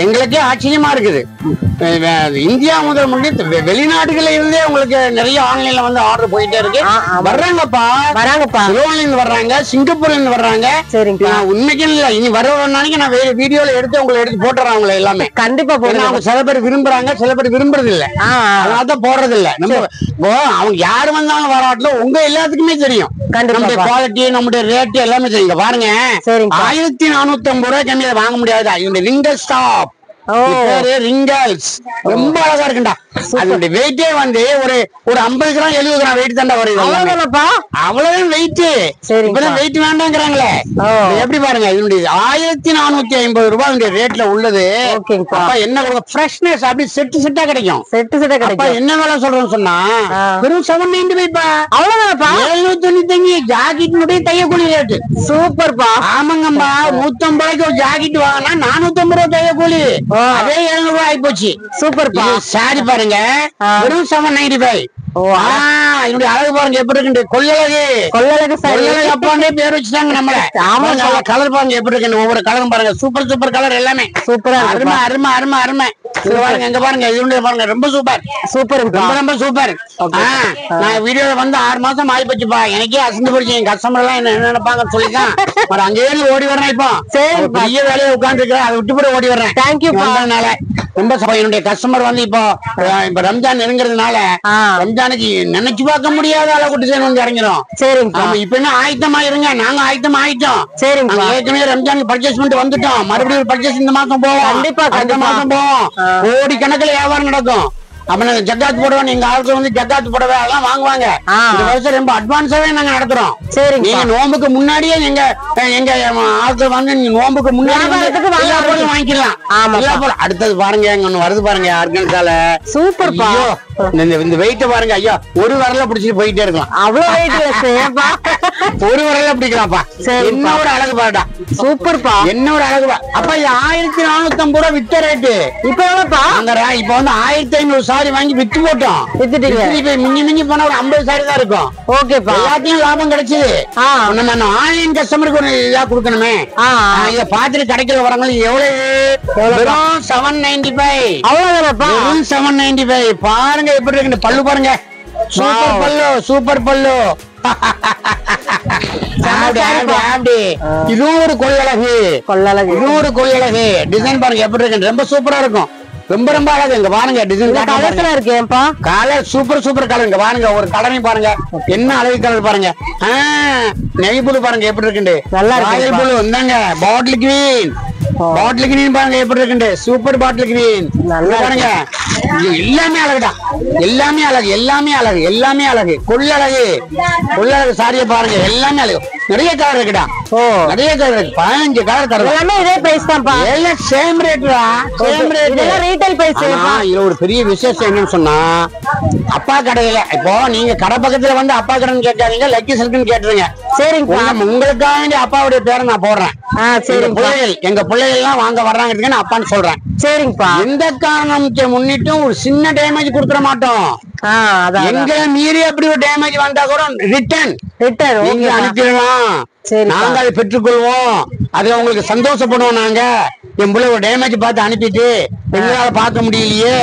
எங்களுக்கே ஆச்சரியமா இருக்குது. இந்தியா முதல் முடிந்து வெளிநாடுகள்ல இருந்தே உங்களுக்கு நிறைய ஆன்லைன்ல வந்து ஆர்டர் போயிட்டே இருக்கு. வர்றாங்கப்பா, சிலோன்ல இருந்து வர்றாங்க, சிங்கப்பூர்ல இருந்து வர்றாங்க. உண்மைக்கு இல்ல, இனி வர நாளைக்கு நான் வீடியோல எடுத்து உங்களை எடுத்து போட்டுறேன். அவங்களை எல்லாமே கண்டிப்பா போடுறாங்க. சில பேர் விரும்புறாங்க, சில பேர் விரும்புறது இல்ல. அதனாலதான் போடுறது இல்ல. நம்ம அவங்க யாரு வந்தாலும் வராட்டிலும் உங்க எல்லாத்துக்குமே தெரியும். நம்முடைய குவாலிட்டி, நம்முடைய ரேட் எல்லாமே தெரியும். பாருங்க, 1450 ரூபாய் கம்மியா வாங்க முடியாது. இந்த ரிங்கல் ஸ்டாப் ரிங்கல்ஸ் ரொம்ப அழகா இருக்குண்டா. அதோட வெயிட்டே வந்து ஒரு 50 கிராம் 70 கிராம் வெயிட் தாண்டா வருது. அவ்வளவு வெயிட். இப்பதான் வெயிட் வேண்டாங்கிறாங்களே. எப்படி பாருங்க, இதனுடைய 1450 ரூபாய் ரேட்ல உள்ளது. என்ன ஃப்ரெஷ்னஸ் அப்படி செட்டு செட்டா கிடைக்கும். என்ன வேலை சொல்றேன்னு சொன்னா வெறும் 795. அவ்வளவுதான்ப்பா. 795 ஜாக்கெட்டினுடைய தையக்கூலி ரேட்டு. சூப்பர்ப்பா. ஆமாங்கம்மா, 150 ரூபாய்க்கு ஒரு ஜாக்கெட் வாங்கினா 450 ரூபாய் தையக்கூலி. அதே 700 ரூபாய் ஆயி போச்சு. சூப்பர்ப்பா. சாரி பாருங்க, வெறும் 795. என்னுடைய அழகு பாருங்க எப்படி இருக்கு. கொள்ளழகு அப்பாண்டே பேர் வச்சுட்டாங்க நம்மள. கலர் பாருங்க எப்படி இருக்கு. ஒவ்வொரு கலரும் பாருங்க, சூப்பர் சூப்பர் கலர் எல்லாமே சூப்பரா. அருமை அருமை அருமை அருமை. பாருங்க, எங்க பாருங்க, இது பாருங்க, ரொம்ப சூப்பர் சூப்பர், ரொம்ப ரொம்ப சூப்பர். நான் வீடியோல வந்து 6 மாசம் ஆகி போச்சுப்பா. எனக்கே அசந்து போச்சு. என் கஸ்டமர் எல்லாம் என்ன நினைப்பாங்கன்னு சொல்லிதான் ஒரு அங்கேயே ஓடி வர்றேன். இப்போ பெரிய வேலையை உட்கார்ந்து இருக்கிறேன், அதை விட்டு போய் ஓடி வர்றேன். தேங்க்யூ. ரொம்ப என்னுடைய கஸ்டமர் வந்து இப்போ ரம்ஜான் நெருங்கிறதுனால ரம்ஜானுக்கு நினைச்சு பார்க்க முடியாத அளவுக்கு டிசைன் வந்து இறங்கிடும். சரிங்க, இப்ப என்ன ஆயத்தமா இருங்க. நாங்க ஆயத்தம் ஆயிட்டோம். சரிங்க, ஏற்கனவே ரம்ஜானுக்கு பர்ச்சேஸ் பண்ணிட்டு வந்துட்டோம். மறுபடியும் பர்ச்சேஸ் இந்த மாசம் போவோம். கண்டிப்பா அடுத்த மாசம் போவோம். கோடி கணக்குல வியாபாரம் நடக்கும். அப்ப ஜக்காத் புடவை நீங்க ஆட்கள் வந்து ஜக்காத் புடவை எல்லாம் வாங்குவாங்க. இந்த வருஷம் ரொம்ப அட்வான்ஸாவே நாங்க நடத்துறோம். நீங்க நோம்புக்கு முன்னாடியே எங்க ஆட்கள் வந்து நீங்க நோம்புக்கு முன்னாடி வாங்கிக்கலாம். அடுத்தது பாருங்க ஒண்ணு வருது பாருங்க ஆர்கன்ஸால. சூப்பர். இந்த வெயிட்ட பாருங்க ஐயா, ஒரு வரல பிடிச்சிட்டு போயிட்டே இருக்கலாம். அவ்வளவு வெயிட் ஒரு வரல பிடிக்கலாம்ப்பா. என்ன ஒரு அழகு பாருடா. சூப்பர்ப்பா. என்ன ஒரு அழகு பா. அப்ப 1450 ரூபாய் வித்த ரேட்டு. இப்ப எவ்வளவுப்பா? இப்ப வந்து 1500 சாரி வாங்கி வித்து போட்டோம். வித்துட்டீங்க. மிஞ்சி மிஞ்சி போனா ஒரு 50 சாரி தான் இருக்கும். ஓகேப்பா. எல்லாத்தையும் லாபம் கிடைச்சது. நம்ம ஆன்லைன் கஸ்டமருக்கு ஒரு இதா கொடுக்கணுமே. இத பாத்துட்டு கடைக்குள்ள வரவங்க எவ்வளவு? 795. அவ்வளவுதானப்பா? 795. பாருங்க எப்படி இருக்கு பல்லு பாருங்க. சூப்பர் பல்லு, சூப்பர் பல்லு. இதுவும் ஒரு கொள்ளழகு. இதுவும் ஒரு கொள்ளழகு. டிசைன் பாருங்க எப்படி இருக்கு. ரொம்ப சூப்பரா இருக்கும். ரொம்ப ரொம்ப அழகு. இங்க பாருங்க டிசைன் இருக்கேன்ப்பா. Colour super super colour. இங்க பாருங்க ஒரு கலரையும் பாருங்க. என்ன அழகு கலர் பாருங்க. நெய் புழு பாருங்க எப்படி இருக்கு. ராயல் புழு இந்தாங்க. Bottle green. பாட்டில் கிரீன் பாருங்க எப்படி இருக்கு. சூப்பர் பாட்டில் கிரீன் பாருங்க. எல்லாமே அழகுதான். எல்லாமே அழகு, எல்லாமே அழகு, எல்லாமே அழகு. கொள்ளழகு, கொள்ளழகு சாரியை பாருங்க. எல்லாமே அழகு. நிறைய கலர் இருக்குடா. நிறைய கலர் இருக்கு. 15 கலர் தரும். எல்லாமே இதே பிரைஸ் தான்ப்பா. எல்லாம் சேம் ரேட்டா. Same rate. இதெல்லாம் ரீட்டைல் பிரைஸ். இதுல ஒரு பெரிய விசேஷம் என்னன்னு சொன்னா, அப்பா கடையில இப்போ நீங்க கடை பக்கத்துல வந்து அப்பா கடைன்னு கேட்காதீங்க, லக்கி சில்க்னு கேட்டுருங்க. சரிங்க. உங்களுக்காக வேண்டிய அப்பாவுடைய பேரை நான் போடுறேன். எங்க பிள்ளைகள் எல்லாம் வாங்க வர்றாங்க அப்பான்னு சொல்றேன். சரிங்கப்பா. எந்த காரணத்தை முன்னிட்டும் ஒரு சின்ன டேமேஜ் கொடுத்துட மாட்டோம். எங்க மீறி அப்படி ஒரு டேமேஜ் வந்தா கூட ரிட்டர்ன் நீங்க அனுப்பிடலாம். நாங்க அதை பெற்றுக்கொள்வோம். அது உங்களுக்கு சந்தோஷப்படுவோம். நாங்க என் பிள்ளை ஒரு டேமேஜ் பார்த்து அனுப்பிட்டு எங்களால பார்க்க முடியலையே,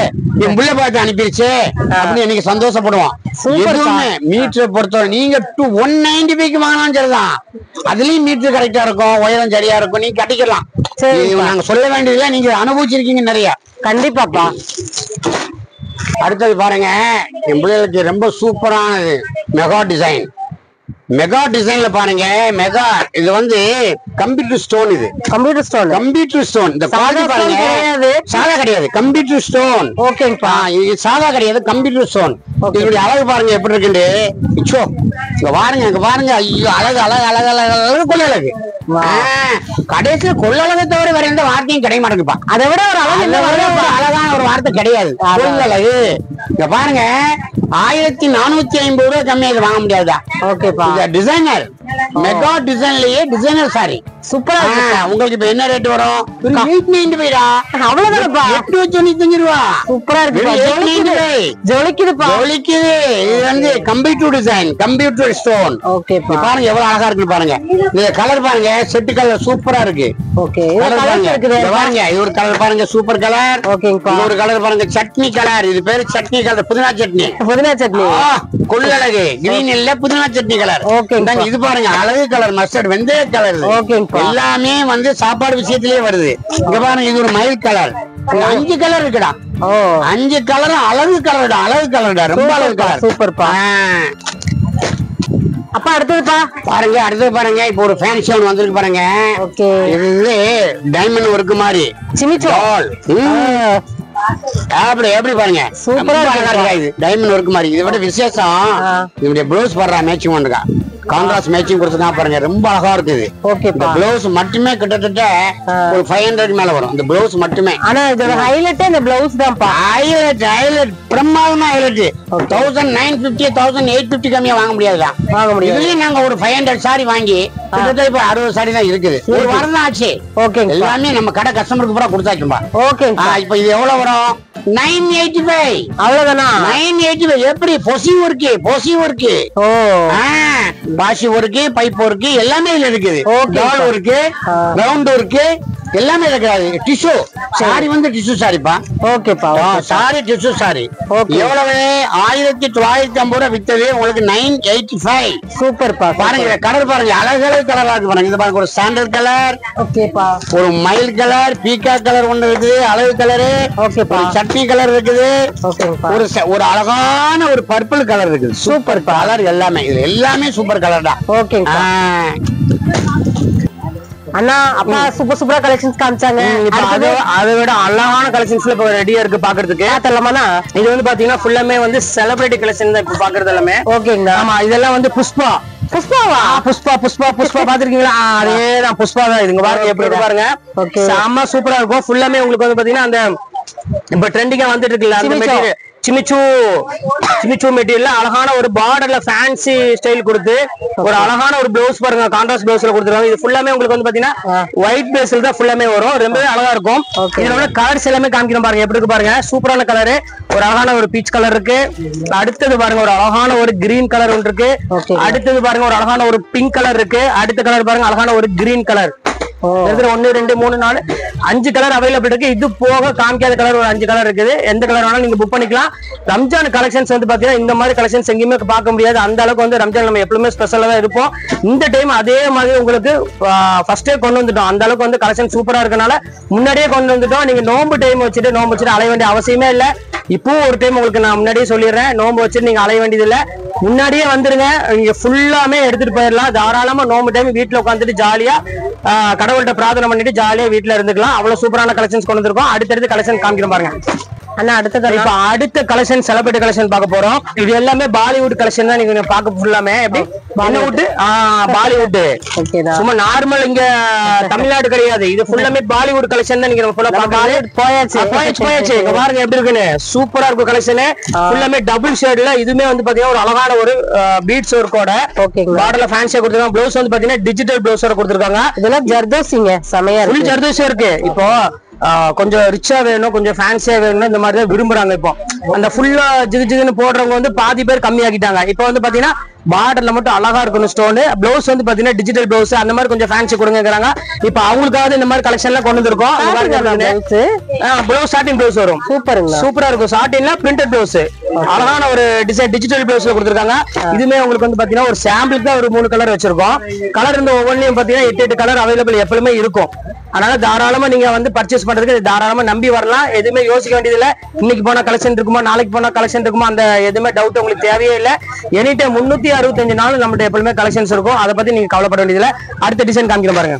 என் பிள்ளை பார்த்து அனுப்பிடுச்சு அப்படின்னு எனக்கு சந்தோஷப்படுவோம். மீட்டரை பொறுத்தவரை நீங்க 195 வாங்கினாலும் சரிதான். அதுலயும் மீட்டர் கரெக்டா இருக்கும், உயரம் சரியா இருக்கும், நீங்க கட்டிக்கலாம். நாங்க சொல்ல வேண்டியதுல நீங்க அனுபவிச்சிருக்கீங்க நிறைய. கண்டிப்பாப்பா. அடுத்தது பாருங்க, என் பிள்ளைகளுக்கு ரொம்ப சூப்பரானது மெகா டிசைன். மெகா டிசைன்ல பாருங்க. மெகா இது வந்து கம்ப்யூட்டர் ஸ்டோன். இது கம்ப்யூட்டர் ஸ்டோன். Computer stone. இந்த பாருங்க சாதா கிடையாது, கம்ப்யூட்டர் ஸ்டோன். ஓகேப்பா. இது சாதா கிடையாது, கம்ப்யூட்டர் ஸ்டோன். இதனுடைய அழகு பாருங்க எப்படி இருக்கு. இங்க பாருங்க, இங்க பாருங்க. ஐயோ அழகு அழகு அழகு அழகு அழகு கொள்ளழகு. கடைசியில கொள்ளழகை தவிர வேற எந்த வார்த்தையும் கிடைக்க மாட்டேங்குப்பா. அதை விட ஒரு அழகான ஒரு வார்த்தை கிடையாது. கொள்ளழகு. இங்க பாருங்க 1450 ரூபாய் கம்மியா இது வாங்க முடியாதா? ஓகேப்பா. டிசைனர் மெகா டிசைன்லயே டிசைனர் சாரி சூப்பரா இருக்கு. உங்களுக்கு இப்ப என்ன ரேட் வரும்? 895. அவ்வளவுதானப்பா. 895 ரூபா. சூப்பரா இருக்கு. ஜொலிக்குதுப்பா. ஜொலிக்குது. இது வந்து கம்ப்யூட்டர் டிசைன், கம்ப்யூட்டர் ஸ்டோன். ஓகேப்பா. பாருங்க எவ்வளவு அழகா இருக்கு பாருங்க. இந்த கலர் பாருங்க, செட் கலர் சூப்பரா இருக்கு. ஓகே. பாருங்க இது ஒரு கலர் பாருங்க, சூப்பர் கலர். ஓகேப்பா. ஒரு கலர் பாருங்க, சட்னி கலர். இது பேரு சட்னி கலர், புதினா சட்னி. புதினா சட்னி. கொள்ளழகு. கிரீன் இல்ல, புதினா சட்னி கலர். ஓகே. இது பாருங்க அழகு கலர், மஸ்டர்ட் வெந்தய கலர். எல்லாமே வந்து சாப்பாடு விஷயத்திலேயே வருது. இங்க பாருங்க இது ஒரு மயில் கலர். 5 கலர் இருக்குடா. 5 கலர் அழகு கலர்டா. அழகு கலர்டா. ரொம்ப அழகு கலர். சூப்பர்ப்பா. அப்பா அடுத்ததுப்பா பாருங்க. அடுத்தது பாருங்க, இப்போ ஒரு ஃபேன்சி ஒன்று வந்திருக்கு பாருங்க. இது டைமண்ட் ஒர்க் மாதிரி அப்படி எப்படி பாருங்க. சூப்பரா இருக்கா. இது டைமண்ட் ஒர்க் மாதிரி. இதை விட விசேஷம் இதனுடைய ப்ளவுஸ் போடுறா மேட்சிங் பண்ணுறா. கான்ட்ராஸ்ட் மேட்சிங் கொடுத்துதான் பாருங்க, ரொம்ப அழகா இருக்குது. இந்த பிளவுஸ் மட்டுமே கிட்டத்தட்ட ஒரு 500 மேல வரும். இந்த பிளவுஸ் மட்டுமே. ஆனா இதோட ஹைலைட் இந்த பிளவுஸ் தான்ப்பா. ஹைலைட் பிரமாதமா ஹைலைட். 1950 1850 கம்மியா வாங்க முடியாதுதான். வாங்க முடியாது. இதுலயும் நாங்க ஒரு 500 சாரி வாங்கி கிட்டத்தட்ட இப்ப 60 சாரி தான் இருக்குது. ஒரு வாரம் தான் ஆச்சு. ஓகே. எல்லாமே நம்ம கடை கஸ்டமருக்கு பூரா கொடுத்தாச்சுப்பா. ஓகே. இப்ப இது எவ்வளவு வரும்? 985. அவ்வளவுதானா? 985. எப்படி பொசி ஒர்க்கு, பொசி ஒர்க்கு. ஓ பாசி ஒர்க்கு, பைப் ஒர்க்கு எல்லாமே இதுல இருக்குது. டால் ஒர்க்கு, ரவுண்ட் ஒர்க்கு எல்லாமே இருக்காது. டிஷ்யூ சாரி வந்து டிஷ்யூ சாரிப்பா. ஓகேப்பா. Sorry tissue sorry. எவ்வளவு? 1950 ரூபாய் வித்தது உங்களுக்கு 985. சூப்பர்ப்பா. பாருங்க கலர் பாருங்க, அழகு கலரா இருக்கு பாருங்க. இது பாருங்க ஒரு சாண்டல் கலர். ஓகேப்பா. ஒரு மயில் கலர், பீக்கா கலர் ஒண்ணு இருக்குது, அழகு கலரு. ஓகேப்பா. சட்னி கலர் இருக்குது. ஒரு அழகான ஒரு பர்பிள் கலர் இருக்குது. Super colour. எல்லாமே இது எல்லாமே சூப்பர் கலர் தான். ஓகே. அண்ணா அப்பா சூப்பரா கலெக்ஷன்ஸ் காமிச்சாங்க. அதை விட அழகான கலெக்ஷன்ஸ்ல இப்ப ரெடியா இருக்கு பாக்குறதுக்கு. இது வந்து பாத்தீங்கன்னா ஃபுல்லாமே வந்து செலிபிரிட்டி கலெக்ஷன் தான் இப்ப பாக்குறது எல்லாமே. ஓகேங்க. ஆமா இதெல்லாம் வந்து புஷ்பா பாத்திருக்கீங்களா? அதேதான் புஷ்பா தான். இதுங்க பாருங்க எப்படி இருக்கு பாருங்க. செம்ம சூப்பரா இருக்கும். ஃபுல்லாமே உங்களுக்கு வந்து பாத்தீங்கன்னா அந்த இப்ப ட்ரெண்டிங்கா வந்துட்டு இருக்குல்ல அந்த மெட்டீரியல் சிமிச்சு மெட்டீரியல் அழகான ஒரு பார்டர்ல ஃபேன்சி ஸ்டைல் கொடுத்து ஒரு அழகான ஒரு பிளவுஸ் பாருங்க, கான்ட்ராஸ்ட் பிளவுஸ்ல கொடுத்துருக்காங்க. இது ஃபுல்லாமே உங்களுக்கு வந்து பாத்தீங்கன்னா ஒயிட் பேஸ்ல தான் ஃபுல்லாமே வரும். ரொம்பவே அழகா இருக்கும். இதுல உள்ள கலர்ஸ் எல்லாமே காமிக்கிறோம் பாருங்க எப்படி இருக்கு பாருங்க. சூப்பரான கலரு. ஒரு அழகான ஒரு பீச் கலர் இருக்கு. அடுத்தது பாருங்க ஒரு அழகான ஒரு கிரீன் கலர் ஒன்று இருக்கு. அடுத்தது பாருங்க ஒரு அழகான ஒரு பிங்க் கலர் இருக்கு. அடுத்த கலர் பாருங்க அழகான ஒரு கிரீன் கலர். 1 2 3 4 5 கலர் அவைலபிள் இருக்கு. இது போக காமிக்காத கலர் ஒரு 5 கலர் இருக்குது. எந்த கலர் வேணாலும் நீங்க புக் பண்ணிக்கலாம். ரம்ஜான் கலெக்ஷன்ஸ் வந்து பாத்தீங்கன்னா இந்த மாதிரி கலெக்ஷன்ஸ் எங்கேயுமே பார்க்க முடியாது. அந்த அளவுக்கு வந்து ரம்ஜான் நம்ம எப்பவுமே ஸ்பெஷலா தான் இருப்போம். இந்த டைம் அதே மாதிரி உங்களுக்கு ஃபர்ஸ்டே கொண்டு வந்துட்டோம். அந்த அளவுக்கு வந்து கலெக்ஷன் சூப்பரா இருக்கனால முன்னாடியே கொண்டு வந்துட்டோம். நீங்க நோம்பு டைம் வச்சுட்டு அலைய வேண்டிய அவசியமே இல்லை. இப்போ ஒரு டைம் உங்களுக்கு நான் முன்னாடியே சொல்லிடுறேன், நோம்பு வச்சுட்டு நீங்க அலைய வேண்டியது இல்லை. முன்னாடியே வந்துருங்க. நீங்க ஃபுல்லாமே எடுத்துட்டு போயிடலாம். தாராளமா நோம்பு டைம் வீட்டுல உட்காந்துட்டு ஜாலியா கடவுள்கிட்ட பிரார்த்தனை பண்ணிட்டு ஜாலியா வீட்டுல இருந்துக்கலாம். அவ்வளவு சூப்பரான கலெக்ஷன்ஸ் கொண்டு வந்திருக்கோம். அடுத்தடுத்து கலெக்ஷன் காமிக்கிறோம் பாருங்க. அண்ணா அடுத்த கலெக்ஷன் செலிபிரிட்டி கலெக்ஷன் பார்க்க போறோம். இது எல்லாமே பாலிவுட் கலெக்ஷன் தான். நீங்க பார்க்க ஃபுல்லாமே எப்படி பாலிவுட் சும்மா நார்மல் இங்க தமிழ்நாடு கிடையாது. இது ஃபுல்லாமே பாலிவுட் கலெக்ஷன் தான். நீங்க போயாச்சு. இங்க பாருங்க எப்படி இருக்குன்னு. சூப்பரா இருக்கும் கலெக்ஷன். ஃபுல்லாமே டபுள் ஷேட்ல. இதுமே வந்து பாத்தீங்கன்னா ஒரு அழகான ஒரு பீட்ஸ் ஒர்க்கோட பார்டர்ல ஃபேன்சியா கொடுத்திருக்காங்க. ப்ளவுஸ் வந்து பாத்தீங்கன்னா டிஜிட்டல் ப்ளவுஸோட கொடுத்திருக்காங்க. இதெல்லாம் ஜர்தோசிங்க செமையா இருக்கு. ஃபுல் ஜர்தோசி இருக்கு. இப்போ கொஞ்சம் ரிச்சா வேணும், கொஞ்சம் ஃபேன்சியா வேணும், இந்த மாதிரி தான் விரும்புறாங்க. இப்போ அந்த ஃபுல்லா ஜிகுன்னு போடுறவங்க வந்து பாதி பேர் கம்மியாக்கிட்டாங்க. இப்போ வந்து பாத்தீங்கன்னா பார்டர்ல மட்டும் அழகா இருக்கணும் ஸ்டோன். பிளவுஸ் வந்து பாத்தீங்கன்னா டிஜிட்டல் பிளவுஸ் அந்த மாதிரி கொஞ்சம் ஃபேன்சி கொடுங்கிறாங்க. இப்ப அவங்களுக்காக இந்த மாதிரி கலெக்ஷன் எல்லாம் கொண்டு வந்திருக்கோம். பிளவுஸ் ஸ்டார்டிங் பிளவுஸ் வரும். சூப்பரா இருக்கும். ஸ்டார்டிங்ல பிரிண்டட் பிளவுஸ் அழகான ஒரு டிசைன் டிஜிட்டல் பிளவுஸ்ல கொடுத்திருக்காங்க. இதுமே உங்களுக்கு வந்து பாத்தீங்கன்னா ஒரு சாம்பிளுக்கு தான் ஒரு 3 கலர் வச்சிருக்கோம். கலர் இந்த ஒவ்வொன்றையும் பாத்தீங்கன்னா 8 கலர் அவைலபிள் எப்பவுமே இருக்கும். அதனால தாராளமா நீங்க வந்து பர்ச்சேஸ் பண்றதுக்கு தாராளமா நம்பி வரலாம். எதுவுமே யோசிக்க வேண்டியது இல்ல. இன்னைக்கு போனா கலெக்ஷன் இருக்குமா, நாளைக்கு போனா கலெக்ஷன் இருக்குமா, அந்த எதுவுமே டவுட் உங்களுக்கு தேவையே இல்லை. எனி டைம் 365 நாள் நம்மகிட்ட எப்பவுமே கலெக்ஷன்ஸ் இருக்கும். அதை பத்தி நீங்க கவலைப்பட வேண்டியதில்லை. அடுத்த டிசைன் காமிக்கிறேன் பாருங்க.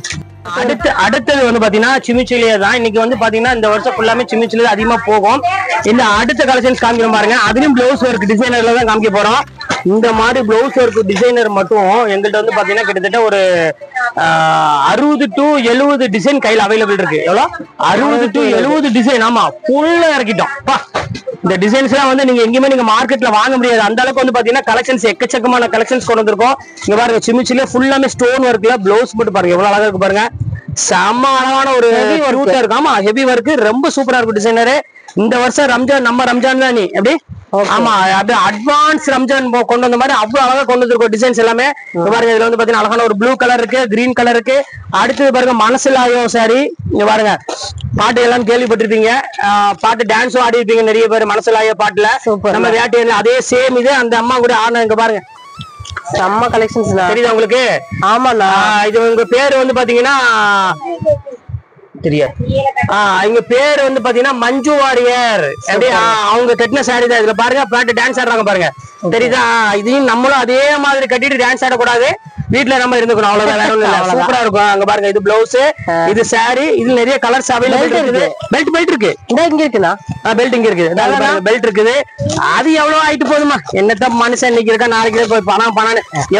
அடுத்தது வந்து பாத்தீங்கன்னா சிமிச்சிலே தான். இன்னைக்கு வந்து பாத்தீங்கன்னா இந்த வருஷம் ஃபுல்லாமே சிமிச்சிலே அதிகமா போகும். இந்த அடுத்த கலெக்ஷன்ஸ் காமிக்கிறோம் பாருங்க. அதுலயும் பிளவுஸ் ஒர்க் டிசைனர்ல தான் காமிக்க போறோம். இந்த மாதிரி பிளவுஸ் ஒர்க் டிசைனர் மட்டும் எங்கள்கிட்ட வந்து பாத்தீங்கன்னா கிட்டத்தட்ட ஒரு 60 to 70 டிசைன் கையில அவைலபிள் இருக்கு. எவ்வளவு 60 to 70 டிசைன். ஆமா ஃபுல்லா இறக்கிட்டோம். இந்த டிசைன்ஸ் எல்லாம் வந்து நீங்க எங்கேயுமே நீங்க மார்க்கெட்ல வாங்க முடியாது. அந்த அளவுக்கு வந்து பாத்தீங்கன்னா கலெக்ஷன்ஸ் எக்கச்சக்கமான கலெக்ஷன்ஸ் கொண்டு வந்திருக்கோம். இங்க பாருங்க சிமிச்சிலே ஃபுல்லாமே ஸ்டோன் ஒர்க்ல பிளவுஸ் மட்டும் பாருங்க எவ்வளவு அழகா இருக்கு பாருங்க. செம்ம அழகான ஒரு கியூட்டா இருக்கு. ஆமா ஹெவி ஒர்க் ரொம்ப சூப்பரா இருக்கும் டிசைனரு. இந்த வருஷம் ரம்ஜான் நம்ம ரம்ஜான் தான் நீ எப்படி ஆமா அப்படியே அட்வான்ஸ் ரம்ஜான் கொண்டு வந்த மாதிரி அவ்வளவு அழகா கொண்டு வந்திருக்கோம் டிசைன்ஸ் எல்லாமே. பாருங்க இதுல வந்து பாத்தீங்கன்னா அழகான ஒரு ப்ளூ கலர் இருக்கு, கிரீன் கலர் இருக்கு. அடுத்தது பாருங்க மனசிலாயும் சாரி. இங்க பாருங்க பாட்டு எல்லாம் கேள்விப்பட்டிருப்பீங்க. பாட்டு டான்ஸும் ஆடி இருப்பீங்க நிறைய பேர் மனசிலாய பாட்டுல. நம்ம வேட்டையில அதே சேம் இது அந்த அம்மா கூட ஆனா. இங்க பாருங்க செம்ம கலெக்ஷன்ஸ் தெரியுதா உங்களுக்கு? ஆமாண்ணா. இது உங்க பேரு வந்து பாத்தீங்கன்னா தெரியாது. இங்க பேரு வந்து பாத்தீங்கன்னா மஞ்சு வாரியர். அவங்க கட்டின சாரி தான். இதுல பாருங்க பாட்டு டான்ஸ் ஆடுறாங்க பாருங்க தெரியுதா? இதையும் நம்மளும் அதே மாதிரி கட்டிட்டு டான்ஸ் ஆடக்கூடாது. வீட்டுல நம்ம இருந்துக்கணும். அவ்வளவுதான். சூப்பரா இருக்கும். அங்க பாருங்க இது பிளவுஸ், இது சாரி. இது நிறைய கலர்ஸ் அவைலபிள் இருக்குது. பெல்ட் இருக்கு. இங்க இருக்குண்ணா. பெல்ட் இங்க இருக்குது. பெல்ட் இருக்குது. அது எவ்வளவு ஆயிட்டு போகுதுமா? என்னத்த மனுஷன் இன்னைக்கு இருக்கா நாளைக்கு போய் பணம்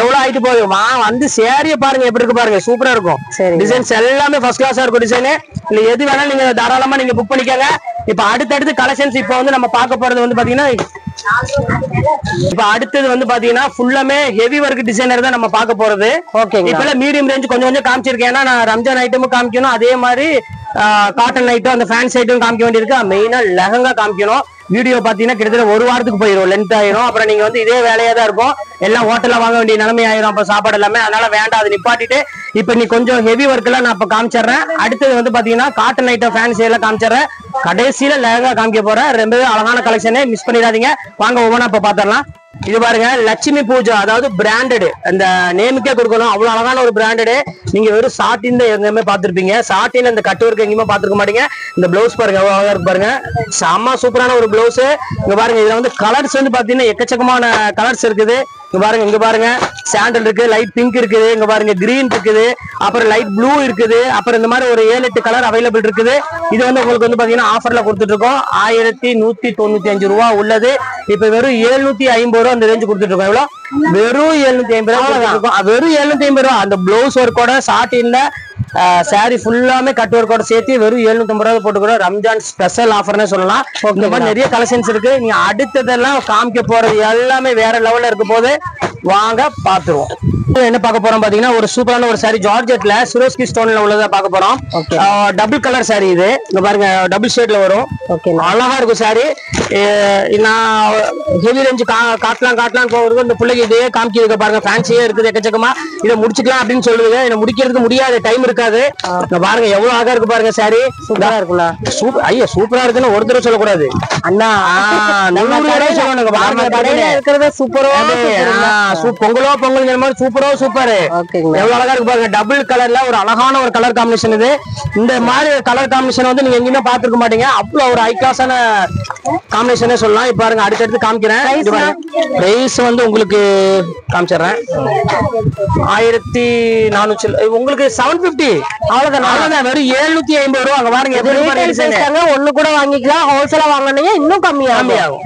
எவ்வளவு ஆயிட்டு போகுதுமா? வந்து சாரிய பாருங்க எப்படி இருக்கு பாருங்க. சூப்பரா இருக்கும். டிசைன்ஸ் எல்லாமே ஃபர்ஸ்ட் கிளாஸா இருக்கும். டிசைன் இல்ல எது வேணாலும் நீங்க தாராளமா நீங்க புக் பண்ணிக்கோங்க. இப்ப அடுத்தடுத்து கலெக்ஷன்ஸ் இப்ப வந்து நம்ம பார்க்க போறது வந்து பாத்தீங்கன்னா இப்ப அடுத்தது வந்து பாத்தீங்கன்னா ஃபுல்லாமே ஹெவி ஒர்க் டிசைனர் தான் நம்ம பார்க்க போறது. இப்ப மீடியம் ரேஞ்ச் கொஞ்சம் கொஞ்சம் காமிச்சிருக்கேன். ஏன்னா நான் ரம்ஜான் ஐட்டமும் காமிக்கணும், அதே மாதிரி காட்டன் ஐட்டம் அந்த ஃபேன்சி ஐட்டம் காமிக்க வேண்டியிருக்கு. மெயினா லெஹங்கா காமிக்கணும். வீடியோ பாத்தீங்கன்னா கிட்டத்தட்ட 1 வாரத்துக்கு போயிடும், லென்த் ஆயிரும். அப்புறம் நீங்க வந்து இதே வேலையா தான் இருக்கும். எல்லாம் ஹோட்டல்ல வாங்க வேண்டிய நிலைமை ஆயிரும் அப்ப சாப்பாடு எல்லாமே. அதனால வேண்டாம், அது நிப்பாட்டிட்டு இப்ப நீ கொஞ்சம் ஹெவி ஒர்க் எல்லாம் நான் இப்ப காமிச்சிடுறேன். அடுத்தது வந்து பாத்தீங்கன்னா காட்டன் ஐட்டம் ஃபேன்சி எல்லாம் காமிச்சிடுறேன். கடைசியில லெஹங்கா காமிக்க போறேன். ரொம்பவே அழகான கலெக்ஷனே, மிஸ் பண்ணிடாதீங்க. வாங்க ஒவ்வொன்றா இப்ப பாத்திரலாம். இது பாருங்க லட்சுமி பூஜா, அதாவது பிராண்டட். அந்த நேமுக்கே கொடுக்கணும், அவ்வளவு அழகான ஒரு பிராண்டடு. நீங்க வெறும் சாட்டின் தான் எங்கேயுமே பாத்திருப்பீங்க. சாட்டின் அந்த கட்டு ஒர்க் எங்கேயுமே பாத்துருக்க மாட்டீங்க. இந்த பிளவுஸ் பாருங்க எவ்வளவு அழகா இருக்கு பாருங்க. செம்ம சூப்பரான ஒரு பிளவுஸ். இங்க பாருங்க இதுல வந்து கலர்ஸ் வந்து பாத்தீங்கன்னா எக்கச்சக்கமான கலர்ஸ் இருக்குது. இங்க பாருங்க சாண்டல் இருக்கு, லைட் பிங்க் இருக்குது, இங்க பாருங்க கிரீன் இருக்குது, அப்புறம் லைட் ப்ளூ இருக்குது, அப்புறம் இந்த மாதிரி ஒரு 7-8 கலர் அவைலபிள் இருக்குது. இது வந்து உங்களுக்கு வந்து பாத்தீங்கன்னா ஆஃபர்ல கொடுத்துட்டு இருக்கோம். 1195 ரூபா உள்ளது. இப்ப வெறும் 750 ரூபா அந்த ரேஞ்சு கொடுத்துட்டு இருக்கோம். எவ்வளவு? வெறும் 750 ரூபா. வெறும் 750 ரூபா. அந்த பிளவுஸ் ஒர்க்கோட சாட்டின்ல சாரி ஃபுல்லாமே கட் ஒர்க்கோட சேர்த்து வெறும் 750 ரூபா போட்டுக்கிறோம். ரம்ஜான் ஸ்பெஷல் ஆஃபர்னே சொல்லலாம். இந்த மாதிரி நிறைய கலெக்ஷன்ஸ் இருக்கு. நீங்க அடுத்ததெல்லாம் காமிக்க போறது எல்லாமே வேற லெவல்ல இருக்க போது வாங்க பாத்துருவோம். என்ன பார்க்க போறோம் பாத்தீங்கன்னா ஒரு சூப்பரான ஒரு சாரி ஜார்ஜெட்ல சிரோஸ்கி ஸ்டோன்ல உள்ளதா பார்க்க போறோம். டபுள் கலர் சாரி இது. இங்க பாருங்க டபுள் ஷேட்ல வரும். அழகா இருக்கும் சாரி. நான் ஹெவி ரேஞ்சு காட்டலாம் போறது இந்த பிள்ளைக்கு இதே காமிக்க பாருங்க. ஃபேன்சியே இருக்குது எக்கச்சக்கமா. இதை முடிச்சுக்கலாம் அப்படின்னு சொல்லுங்க. இதை முடிக்கிறதுக்கு முடியாது, டைம் இருக்காது. பாருங்க எவ்வளவு அழகா இருக்கு பாருங்க சாரி. சூப்பரா இருக்குல்ல? சூப்பர். ஐயா சூப்பரா இருக்குன்னு ஒரு தடவை சொல்லக்கூடாது அண்ணா. பொங்கலோ பொங்கல் மாதிரி சூப்பரோ சூப்பர். எவ்வளவு அழகா இருக்கு பாருங்க. டபுள் கலர்ல ஒரு அழகான ஒரு கலர் காம்பினேஷன் இது. இந்த மாதிரி கலர் காம்பினேஷன் வந்து நீங்க எங்கேயுமே பாத்துருக்க மாட்டீங்க. அவ்வளவு ஒரு ஹை கிளாஸான காம்பினேஷனே சொல்லலாம். இப்ப பாருங்க அடுத்தடுத்து காமிக்கிறேன். பிரைஸ் வந்து உங்களுக்கு காமிச்சிடுறேன். 1400 உங்களுக்கு 750. அவ்வளவுதான். வெறும் 750 ரூபா. அங்க பாருங்க ஒண்ணு கூட வாங்கிக்கலாம். ஹோல்சேலா வாங்கினீங்க இன்னும் கம்மியாகும்.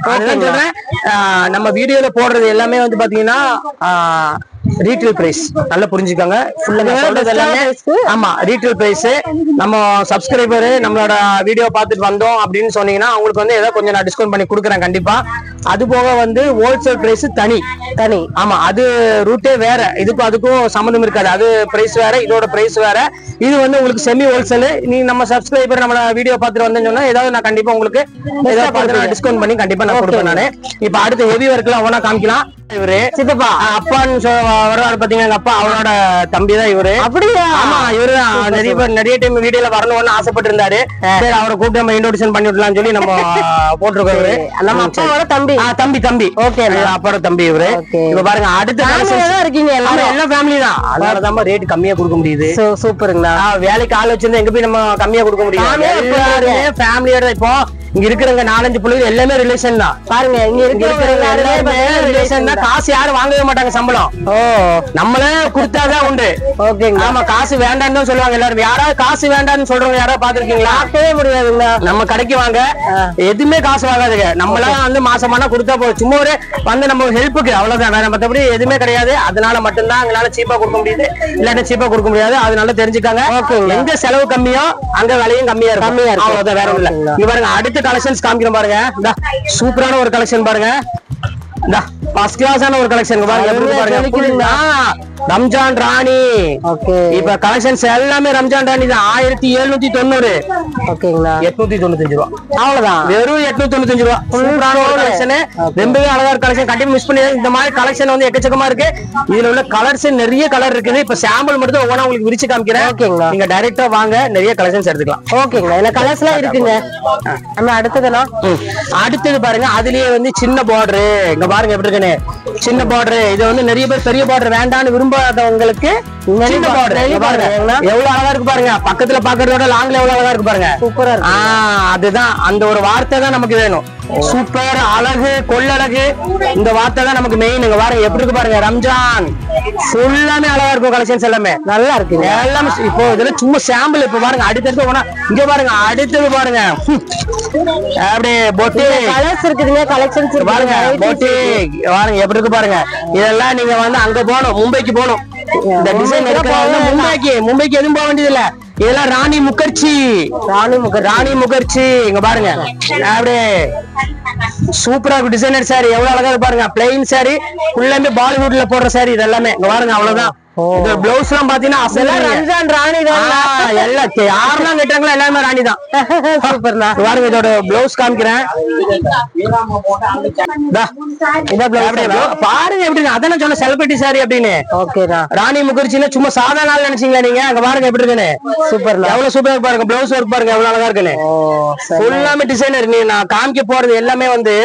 நம்ம வீடியோல போடுறது எல்லாமே வந்து பாத்தீங்கன்னா ரீட்டைல் பிரைஸ். நல்லா புரிஞ்சுக்கோங்க. சொல்றது எல்லாமே ஆமா ரீட்டைல் பிரைஸ். நம்ம சப்ஸ்கிரைபர் நம்மளோட வீடியோ பார்த்துட்டு வந்தோம் அப்படின்னு சொன்னீங்கன்னா அவங்களுக்கு வந்து ஏதோ கொஞ்சம் நான் டிஸ்கவுண்ட் பண்ணி கொடுக்குறேன் கண்டிப்பா. அது போக வந்து ஹோல்சேல் பிரைஸ் தனி. ஆமா அது ரூட்டே வேற. இதுக்கும் அதுக்கும் சம்மந்தம் இருக்காது. அது பிரைஸ் வேற, இதோட பிரைஸ் வேற. இது வந்து உங்களுக்கு செமி ஹோல்சேல். நீ நம்ம சப்ஸ்கிரைபர் நம்ம வீடியோ பார்த்துட்டு வந்தேன்னு சொன்னா ஏதாவது நான் கண்டிப்பா உங்களுக்கு ஏதாவது டிஸ்கவுண்ட் பண்ணி கண்டிப்பா நான் கொடுப்பேன் நானு. இப்ப அடுத்த ஹெவி ஒர்க்லாம் ஒவ்வொன்னா காமிக்கலாம். இவரு சித்தப்பா அப்பான்னு வருவாரு பாத்தீங்கன்னா எங்க அப்பா அவரோட தம்பி தான் இவரு. அப்படியா? ஆமா இவரு நிறைய டைம் வீடியோல வரணும்னு ஆசைப்பட்டு இருந்தாரு. சரி அவரை கூப்பிட்டு நம்ம இன்ட்ரோடியூஷன் பண்ணி விடலாம்னு சொல்லி நம்ம போட்டிருக்கோம். நம்ம அப்பாவோட தம்பி. தம்பி. ஓகே அப்பாவோட தம்பி இவரு. இப்ப பாருங்க அடுத்த இருக்கீங்க எல்லாம் ஃபேமிலி தான். அதனாலதான் ரேட் கம்மியா கொடுக்க முடியுது. சூப்பருங்களா? வேலைக்கு ஆள் வச்சிருந்தா எங்க போய் நம்ம கம்மியா கொடுக்க முடியும். ஃபேமிலியோட இப்போ இங்க இருக்கிறவங்க 4-5 பிள்ளைங்க எல்லாமே ரிலேஷன் தான். பாருங்க இங்க இருக்கிறவங்க ரிலேஷன் தான். காசு யாரும் வாங்கவே மாட்டாங்க சம்பளம். நம்மளே கொடுத்தாதான் உண்டு. ஓகேங்க. ஆமா காசு வேண்டாம்னு தான் சொல்லுவாங்க எல்லாரும். யாராவது காசு வேண்டாம்னு சொல்றவங்க யாராவது பாத்துருக்கீங்களா? பார்க்கவே முடியாதுங்களா? நம்ம கடைக்கு வாங்க எதுவுமே காசு வாங்காதுங்க. நம்மளாம் வந்து மாசமானா கொடுத்தா போதும். சும்மா ஒரு வந்து நம்ம ஹெல்ப்புக்கு அவ்வளவுதான். வேற மத்தபடி எதுவுமே கிடையாது. அதனால மட்டும்தான் எங்களால சீப்பா கொடுக்க முடியுது. இல்லாட்டி சீப்பா கொடுக்க முடியாது. அதனால தெரிஞ்சுக்காங்க. எங்க செலவு கம்மியோ அங்க விலையும் கம்மியா இருக்கும். அவ்வளவுதான் வேற இல்ல. இங்க பாருங்க அடுத்த கலெக்ஷன்ஸ் காமிக்கிறோம் பாருங்க. சூப்பரான ஒரு கலெக்ஷன் பாருங்க. ஃபர்ஸ்ட் கிளாஸான ஒரு கலெக்ஷன் பாருங்க. ரம்ஜான் ராணி. இப்ப கலெக்ஷன்ஸ் எல்லாமே ரம்ஜான் ராணி தான். 1790. ஓகேங்களா? 895 ரூபா. அவ்வளவுதான். வெறும் 895 ரூபா. சூப்பரான ஒரு கலெக்ஷன். ரொம்பவே அழகா ஒரு கலெக்ஷன். கண்டிப்பா மிஸ் பண்ணி இந்த மாதிரி கலெக்ஷன் வந்து எக்கச்சக்கமா இருக்கு. இதுல உள்ள கலர்ஸ் நிறைய கலர் இருக்குது. இப்ப சாம்பிள் மட்டும் ஒவ்வொன்றா உங்களுக்கு விரிச்சு காமிக்கிறேன். ஓகேங்களா? நீங்க டைரக்டா வாங்க நிறைய கலெக்ஷன்ஸ் எடுத்துக்கலாம். ஓகேங்களா? இந்த கலர்ஸ் எல்லாம் இருக்குங்க. நம்ம அடுத்தது பாருங்க. அதுலயே வந்து சின்ன பார்டர். இங்க பாருங்க எப்படி இருக்குன்னு. சின்ன பார்டர். இது வந்து நிறைய பேர் பெரிய பார்டர் வேண்டாம்னு விரும்பாதவங்களுக்கு சின்ன பார்டர். எவ்வளவு அழகா இருக்கு பாருங்க. பக்கத்துல பாக்குறதோட லாங்ல எவ்வளவு அழகா இருக்கு பாருங்க. சூப்பரா இருக்கு. அதுதான் அந்த ஒரு வார்த்தை தான் நமக்கு வேணும். சூப்பர் அழகு கொள்ளழகு இந்த வார்த்தை தான் நமக்கு மெயின். இங்க பாருங்க எப்படி இருக்கு பாருங்க. ரம்ஜான் ஃபுல்லாமே அழகா இருக்கும். கலெக்ஷன்ஸ் எல்லாமே நல்லா இருக்கு. எல்லாமே இப்போ இதெல்லாம் சும்மா சாம்பிள். இப்ப பாருங்க அடுத்தது இங்க பாருங்க. அடுத்தது பாருங்க அப்படியே பொட்டி கலர்ஸ் இருக்குதுங்க. கலெக்ஷன்ஸ் பாருங்க. பொட்டி பாருங்க எப்படி இருக்கு பாருங்க. இதெல்லாம் நீங்க வந்து அங்க போகணும், மும்பைக்கு போகணும். இந்த டிசைன் மும்பைக்கு எதுவும் போக வேண்டியது இல்ல. இதெல்லாம் ராணி முகர்ச்சி. இங்க பாருங்க அப்படியே சூப்பரா இருக்கு. டிசைனர் சாரி எவ்வளவு அழகா பாருங்க. பிளைன் சாரி ஃபுல்லாமே பாலிவுட்ல போடுற சாரி இது எல்லாமே. இங்க பாருங்க அவ்வளவுதான். பிளவுஸ் எல்லாம் பாத்தீங்கன்னா ரம்ஜான் ராணி தான். எல்லாம் யாரெல்லாம் கேட்டாங்களோ எல்லாமே ராணி தான். சூப்பர் பாருங்க. இதோட பிளவுஸ் காமிக்கிறேன் பாருங்க எப்படி. அதான் சொன்ன செலிபிரிட்டி சாரி அப்படின்னு. ராணி முகர்ஜினா சும்மா சாதாரண நாள் நினைச்சீங்களா நீங்க? அங்க பாருங்க எப்படி இருக்குன்னு. சூப்பர் எவ்வளவு சூப்பரா பாருங்க. பிளவுஸ் ஒர்க் பாருங்க எவ்வளவு அழகா இருக்குன்னு. ஃபுல்லாமே டிசைனர். நீ நான் காமிக்க போறது எல்லாமே வந்து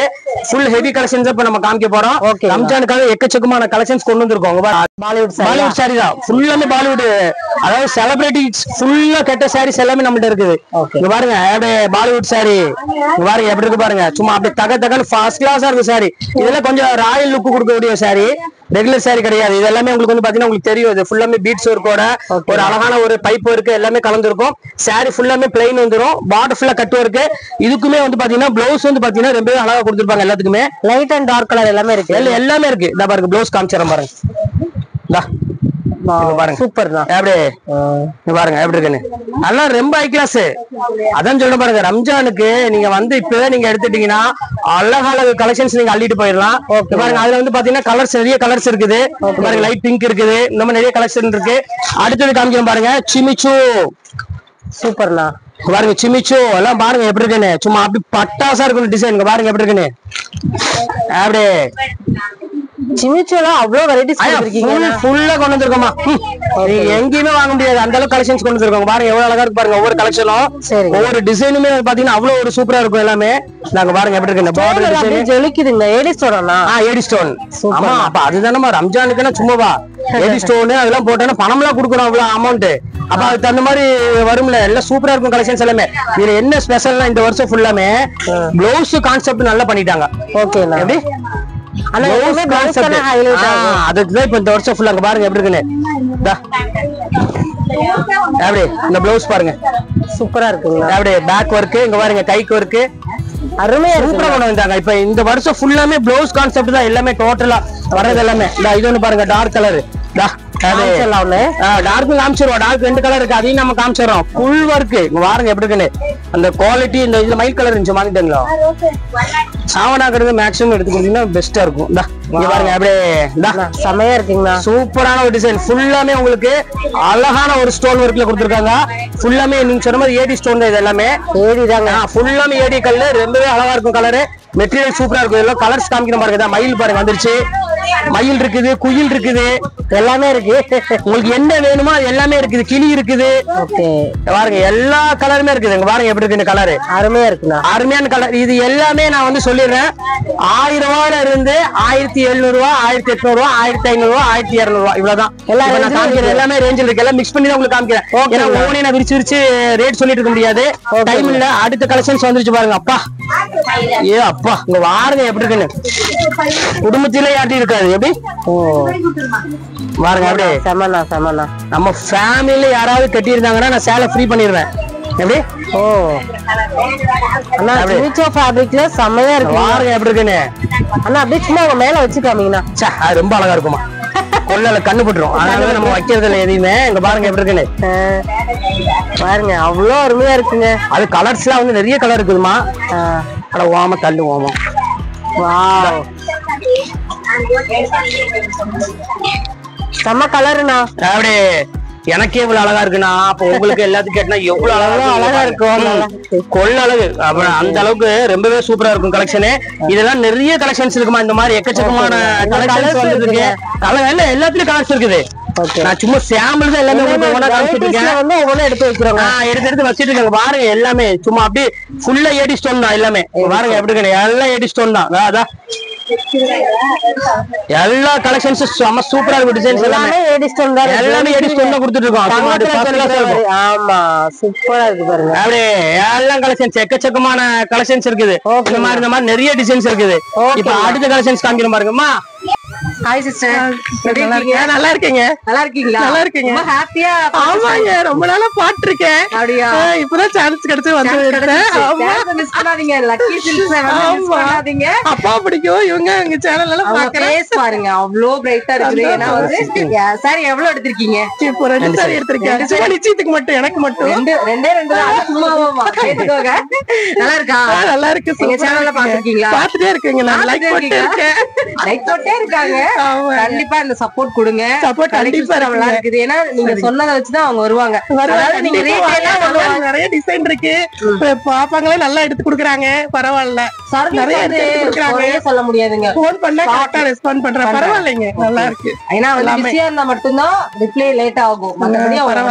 ஃபுல் ஹெவி கலெக்ஷன்ஸ் இப்ப நம்ம காமிக்க போறோம். ரம்ஜானுக்காக எக்கச்சக்கமான கலெக்ஷன்ஸ் கொண்டு வந்திருக்கோம். பாலிவுட் சாரி தான். ஃபுல்லாமே பாலிவுட். அதாவது செலிபிரிட்டிஸ் ஃபுல் ஃபுல்லா கெட்ட சாரீஸ் எல்லாமே நம்மகிட்ட இருக்குது. இங்க பாருங்க அப்படியே பாலிவுட் சாரி, இங்க பாருங்க எப்படி இருக்கு பாருங்க, சும்மா அப்படியே தகன்னு ஃபர்ஸ்ட் கிளாஸா இருக்கு சாரி. இதெல்லாம் கொஞ்சம் ராயல் லுக் கொடுக்கக்கூடிய சாரி, ரெகுலர் சாரி கிடையாது. இது எல்லாமே உங்களுக்கு வந்து பாத்தீங்கன்னா உங்களுக்கு தெரியும், இது ஃபுல்லாமே பீட்ஸ் ஒர்க்கோட ஒரு அழகான ஒரு பைப் ஒர்க் எல்லாமே கலந்துருக்கும். சாரி ஃபுல்லாமே பிளைன் வந்துரும், பார்டர் ஃபுல்லா கட் ஒர்க். இதுக்குமே வந்து பாத்தீங்கன்னா பிளவுஸ் வந்து பாத்தீங்கன்னா ரொம்பவே அழகா கொடுத்துருப்பாங்க. எல்லாத்துக்குமே லைட் அண்ட் டார்க் கலர் எல்லாமே இருக்கு. எல்லாமே இருக்கு. இந்த பாருங்க பிளவுஸ் காமிச்சிடறேன் பாருங்க. பாருங்க சூப்பர் தான். அப்படியே பாருங்க எப்படி இருக்குன்னு, அதெல்லாம் ரொம்ப ஹை கிளாஸ். அதான் சொல்ல பாருங்க, ரம்ஜானுக்கு நீங்க வந்து இப்பவே நீங்க எடுத்துட்டீங்கன்னா அழகாக கலெக்ஷன்ஸ் நீங்க அள்ளிட்டு போயிடலாம். பாருங்க அதுல வந்து பாத்தீங்கன்னா கலர்ஸ் நிறைய கலர்ஸ் இருக்குது. பாருங்க லைட் பிங்க் இருக்குது, இந்த மாதிரி நிறைய கலெக்ஷன் இருக்கு. அடுத்தது காமிக்கிறேன் பாருங்க, சிமிச்சு. சூப்பர்ண்ணா. பாருங்க சிமிச்சு எல்லாம் பாருங்க எப்படி இருக்குன்னு, சும்மா அப்படி பட்டாசா இருக்கும் டிசைன். பாருங்க எப்படி இருக்குன்னு, அப்படியே சிமிச்சோல அவ்வளவு வெரைட்டிஸ் கொடுத்திருக்கீங்க. ஃபுல்லா கொண்டு வந்திருக்கோமா, நீங்க எங்கேயுமே வாங்க முடியாது அந்த அளவுக்கு கலெக்ஷன்ஸ் கொண்டு வந்திருக்கோம். பாருங்க எவ்வளவு அழகா இருக்கு பாருங்க, ஒவ்வொரு கலெக்ஷனும் ஒவ்வொரு டிசைனுமே பாத்தீங்கன்னா அவ்வளவு ஒரு சூப்பரா இருக்கும் எல்லாமே. நாங்க பாருங்க எப்படி இருக்கு, பார்டர் டிசைன் ஜொலிக்குதுங்க. ஏடி ஸ்டோனா? AD stone. ஆமா, அப்ப அதுதானே ரம்ஜானுக்குன்னா சும்மாவா ஏடி ஸ்டோன் அதெல்லாம் போட்டோன்னா பணம் எல்லாம் கொடுக்கணும் அவ்வளவு அமௌண்ட். அப்ப அதுக்கு தகுந்த மாதிரி வரும்ல, எல்லாம் சூப்பரா இருக்கும் கலெக்ஷன்ஸ் எல்லாமே. இதுல என்ன ஸ்பெஷல்னா இந்த வருஷம் ஃபுல்லாமே பிளவுஸ் கான்செப்ட் நல்லா பண்ணிட்டாங்க. ஓகே, எப்படி அதுதான் இப்ப இந்த வருஷம் ஃபுல்லா பாருங்க எப்படி இருக்குன்னு. அப்படியே இந்த பிளவுஸ் பாருங்க சூப்பரா இருக்குங்க. அப்படியே பேக் ஒர்க், இங்க பாருங்க கைக்கு ஒர்க் அருமையா சூப்பரா கொண்டு வந்தாங்க. இப்ப இந்த வருஷம் ஃபுல்லாமே பிளவுஸ் கான்செப்ட் தான் எல்லாமே டோட்டலா வர்றது எல்லாமே. இது ஒண்ணு பாருங்க டார்க் கலர், டார்க் காமிச்சிருவோம். டார்க் 2 கலர் இருக்கு, அதையும் நம்ம காமிச்சிடறோம். ஃபுல் ஒர்க் பாருங்க எப்படி இருக்குன்னு. அந்த குவாலிட்டி இந்த இதுல மைல் கலர் இருந்துச்சு வாங்கிட்டீங்களா, சாவனாக்கிறது மேக்ஸிமம் எடுத்து கொடுத்தீங்கன்னா பெஸ்டா இருக்கும். இங்க பாருங்க அப்படியே செமையா இருக்குங்களா, சூப்பரான ஒரு டிசைன். ஃபுல்லாமே உங்களுக்கு அழகான ஒரு ஸ்டோன் ஒர்க்ல கொடுத்துருக்காங்க. ஃபுல்லாமே நீங்க சொன்ன மாதிரி ஏடி ஸ்டோன் தான், இது எல்லாமே ஏடி தாங்க. ஃபுல்லாமே ஏடி கல்லு, ரொம்பவே அழகா இருக்கும் கலரு. மெட்டீரியல் சூப்பரா இருக்கும். எல்லாம் கலர்ஸ் காமிக்கிற பாருங்க, மயில் பாருங்க வந்துருச்சு, மயில் இருக்குது, குயில் இருக்குது, எல்லாமே இருக்கு. உங்களுக்கு என்ன வேணுமோ அது எல்லாமே இருக்குது. கிளி இருக்குது, பாருங்க எல்லா கலருமே இருக்குது. பாருங்க எப்படி இருக்கு கலரு, அருமையா இருக்குண்ணா, அருமையான கலர். இது எல்லாமே நான் வந்து சொல்லிடுறேன், 1000 ரூபாயில இருந்து 1700 ரூபா, 1800 ரூபா, 1500 ரூபா, 1200 ரூபா, இவ்வளவுதான் எல்லாமே ரேஞ்சில் இருக்கு. எல்லாம் மிக்ஸ் பண்ணி தான் உங்களுக்கு காமிக்கிறேன். ஏன்னா ஒவ்வொன்றையும் நான் விரிச்சு ரேட் சொல்லிட்டு இருக்க முடியாது, டைம் இல்ல. அடுத்த கலெக்ஷன்ஸ் வந்துருச்சு பாருங்க. அப்பா அப்பா இங்க பாருங்க எப்படி இருக்குன்னு, குடும்பத்திலே யாட்டி இருக்காது. எப்படி பாருங்க அப்படியே செமனா செமனா. நம்ம ஃபேமிலில யாராவது கட்டி இருந்தாங்கன்னா நான் சேலை ஃப்ரீ பண்ணிடுவேன். எப்படி அண்ணா சிமிச்சோ ஃபேப்ரிக்ல செமையா இருக்கு. பாருங்க எப்படி இருக்குன்னு. அண்ணா அப்படியே சும்மா உங்க மேல வச்சு காமிங்கண்ணா. அது ரொம்ப அழகா இருக்குமா, கொள்ளல கண்ணு போட்டுரும், அதனால நம்ம வைக்கிறது இல்லை எதையுமே. இங்க பாருங்க எப்படி இருக்குன்னு, பாருங்க அவ்வளோ அருமையா இருக்குங்க. அது கலர்ஸ் எல்லாம் வந்து நிறைய கலர் இருக்குதுமா. அட ஓம தள்ளு ஓமம், செம்ம கலருண்ணா. அப்படியே எனக்கே இவ்வளவு அழகா இருக்குன்னா அப்ப உங்களுக்கு எல்லாத்துக்கும் கேட்டா எவ்வளவு அழகா இருக்கும். கொள்ள அழகு அப்புறம் அந்த அளவுக்கு ரொம்பவே சூப்பரா இருக்கும் கலெக்ஷனு. இதெல்லாம் நிறைய கலெக்ஷன்ஸ் இருக்குமா, இந்த மாதிரி எக்கச்சக்கமான கலெக்ஷன்ஸ் வந்துருக்கு. எல்லாத்துலயும் கலெக்ஷன் இருக்குது. நான் சும்மா சாம்பிள் தான் எல்லாமே எடுத்து வைக்கிறோம், எடுத்து வச்சிட்டு இருக்காங்க. பாருங்க எல்லாமே சும்மா அப்படியே ஃபுல்லா ஏடி ஸ்டோன் தான் எல்லாமே. பாருங்க எப்படி இருக்கு, எல்லாம் ஏடி ஸ்டோன் தான். அதான் எல்லா கலெக்ஷன்ஸ் செம சூப்பரா இருக்கு. டிசைன்ஸ் எல்லாமே ஏடி ஸ்டோன் தான், எல்லாமே ஏடி ஸ்டோன் தான் கொடுத்துட்டு இருக்கோம். ஆமா சூப்பரா இருக்கு பாருங்க. அப்படியே எல்லா கலெக்ஷன்ஸ் எக்கச்சக்கமான கலெக்ஷன்ஸ் இருக்குது. இந்த மாதிரி நிறைய டிசைன்ஸ் இருக்குது. இப்ப அடுத்த கலெக்ஷன்ஸ் காமிக்கிற பாருங்கம்மா. ஹாய் சிஸ்டர், நல்லா இருக்கீங்க? நல்லா இருக்கீங்களா? நல்லா இருக்கீங்க, ரொம்ப ஹாப்பியா? ஆமாங்க, ரொம்ப நாளா பாத்துருக்கேன். அப்படியா? இப்பதான் சான்ஸ் கிடைச்சு வந்து. மிஸ் பண்ணாதீங்க, லக்கி சில்க்ஸ் மிஸ் பண்ணாதீங்க. அப்பா பிடிக்கும் இவங்க எங்க சேனல் எல்லாம் பாக்குறேன். பாருங்க அவ்வளோ பிரைட்டா இருக்குது. ஏன்னா வந்து சாரி எவ்வளவு எடுத்திருக்கீங்க? இப்போ 2 சாரி எடுத்திருக்கேன். நிச்சயத்துக்கு மட்டும், எனக்கு மட்டும் ரெண்டே தான். சும்மாவா கேட்டுக்கோங்க. நல்லா இருக்கா? நல்லா இருக்கு. எங்க சேனல்ல பாத்துருக்கீங்களா? பாத்துட்டே இருக்கீங்க, நான் லைக் பண்ணிட்டே இருக்கேன். லைக் போட்டே இருக்காங்க. கண்டிப்பா இந்த சப்போர்ட் கொடுங்க. சப்போர்ட் கண்டிப்பா நல்லா இருக்குது. ஏன்னா நீங்க சொன்னதை வச்சுதான் அவங்க வருவாங்க. அதாவது நீங்க நிறைய டிசைன் இருக்கு, பாப்பாங்களே நல்லா எடுத்து கொடுக்குறாங்க. பரவாயில்ல, நிறைய சொல்ல முடியாதுங்க. போன் பண்ணா கரெக்டா ரெஸ்பாண்ட் பண்றேன். பரவாயில்லைங்க, நல்லா இருக்கு. ஏன்னா வந்து பிஸியா இருந்தா மட்டும்தான் ரிப்ளை லேட் ஆகும். மத்தபடி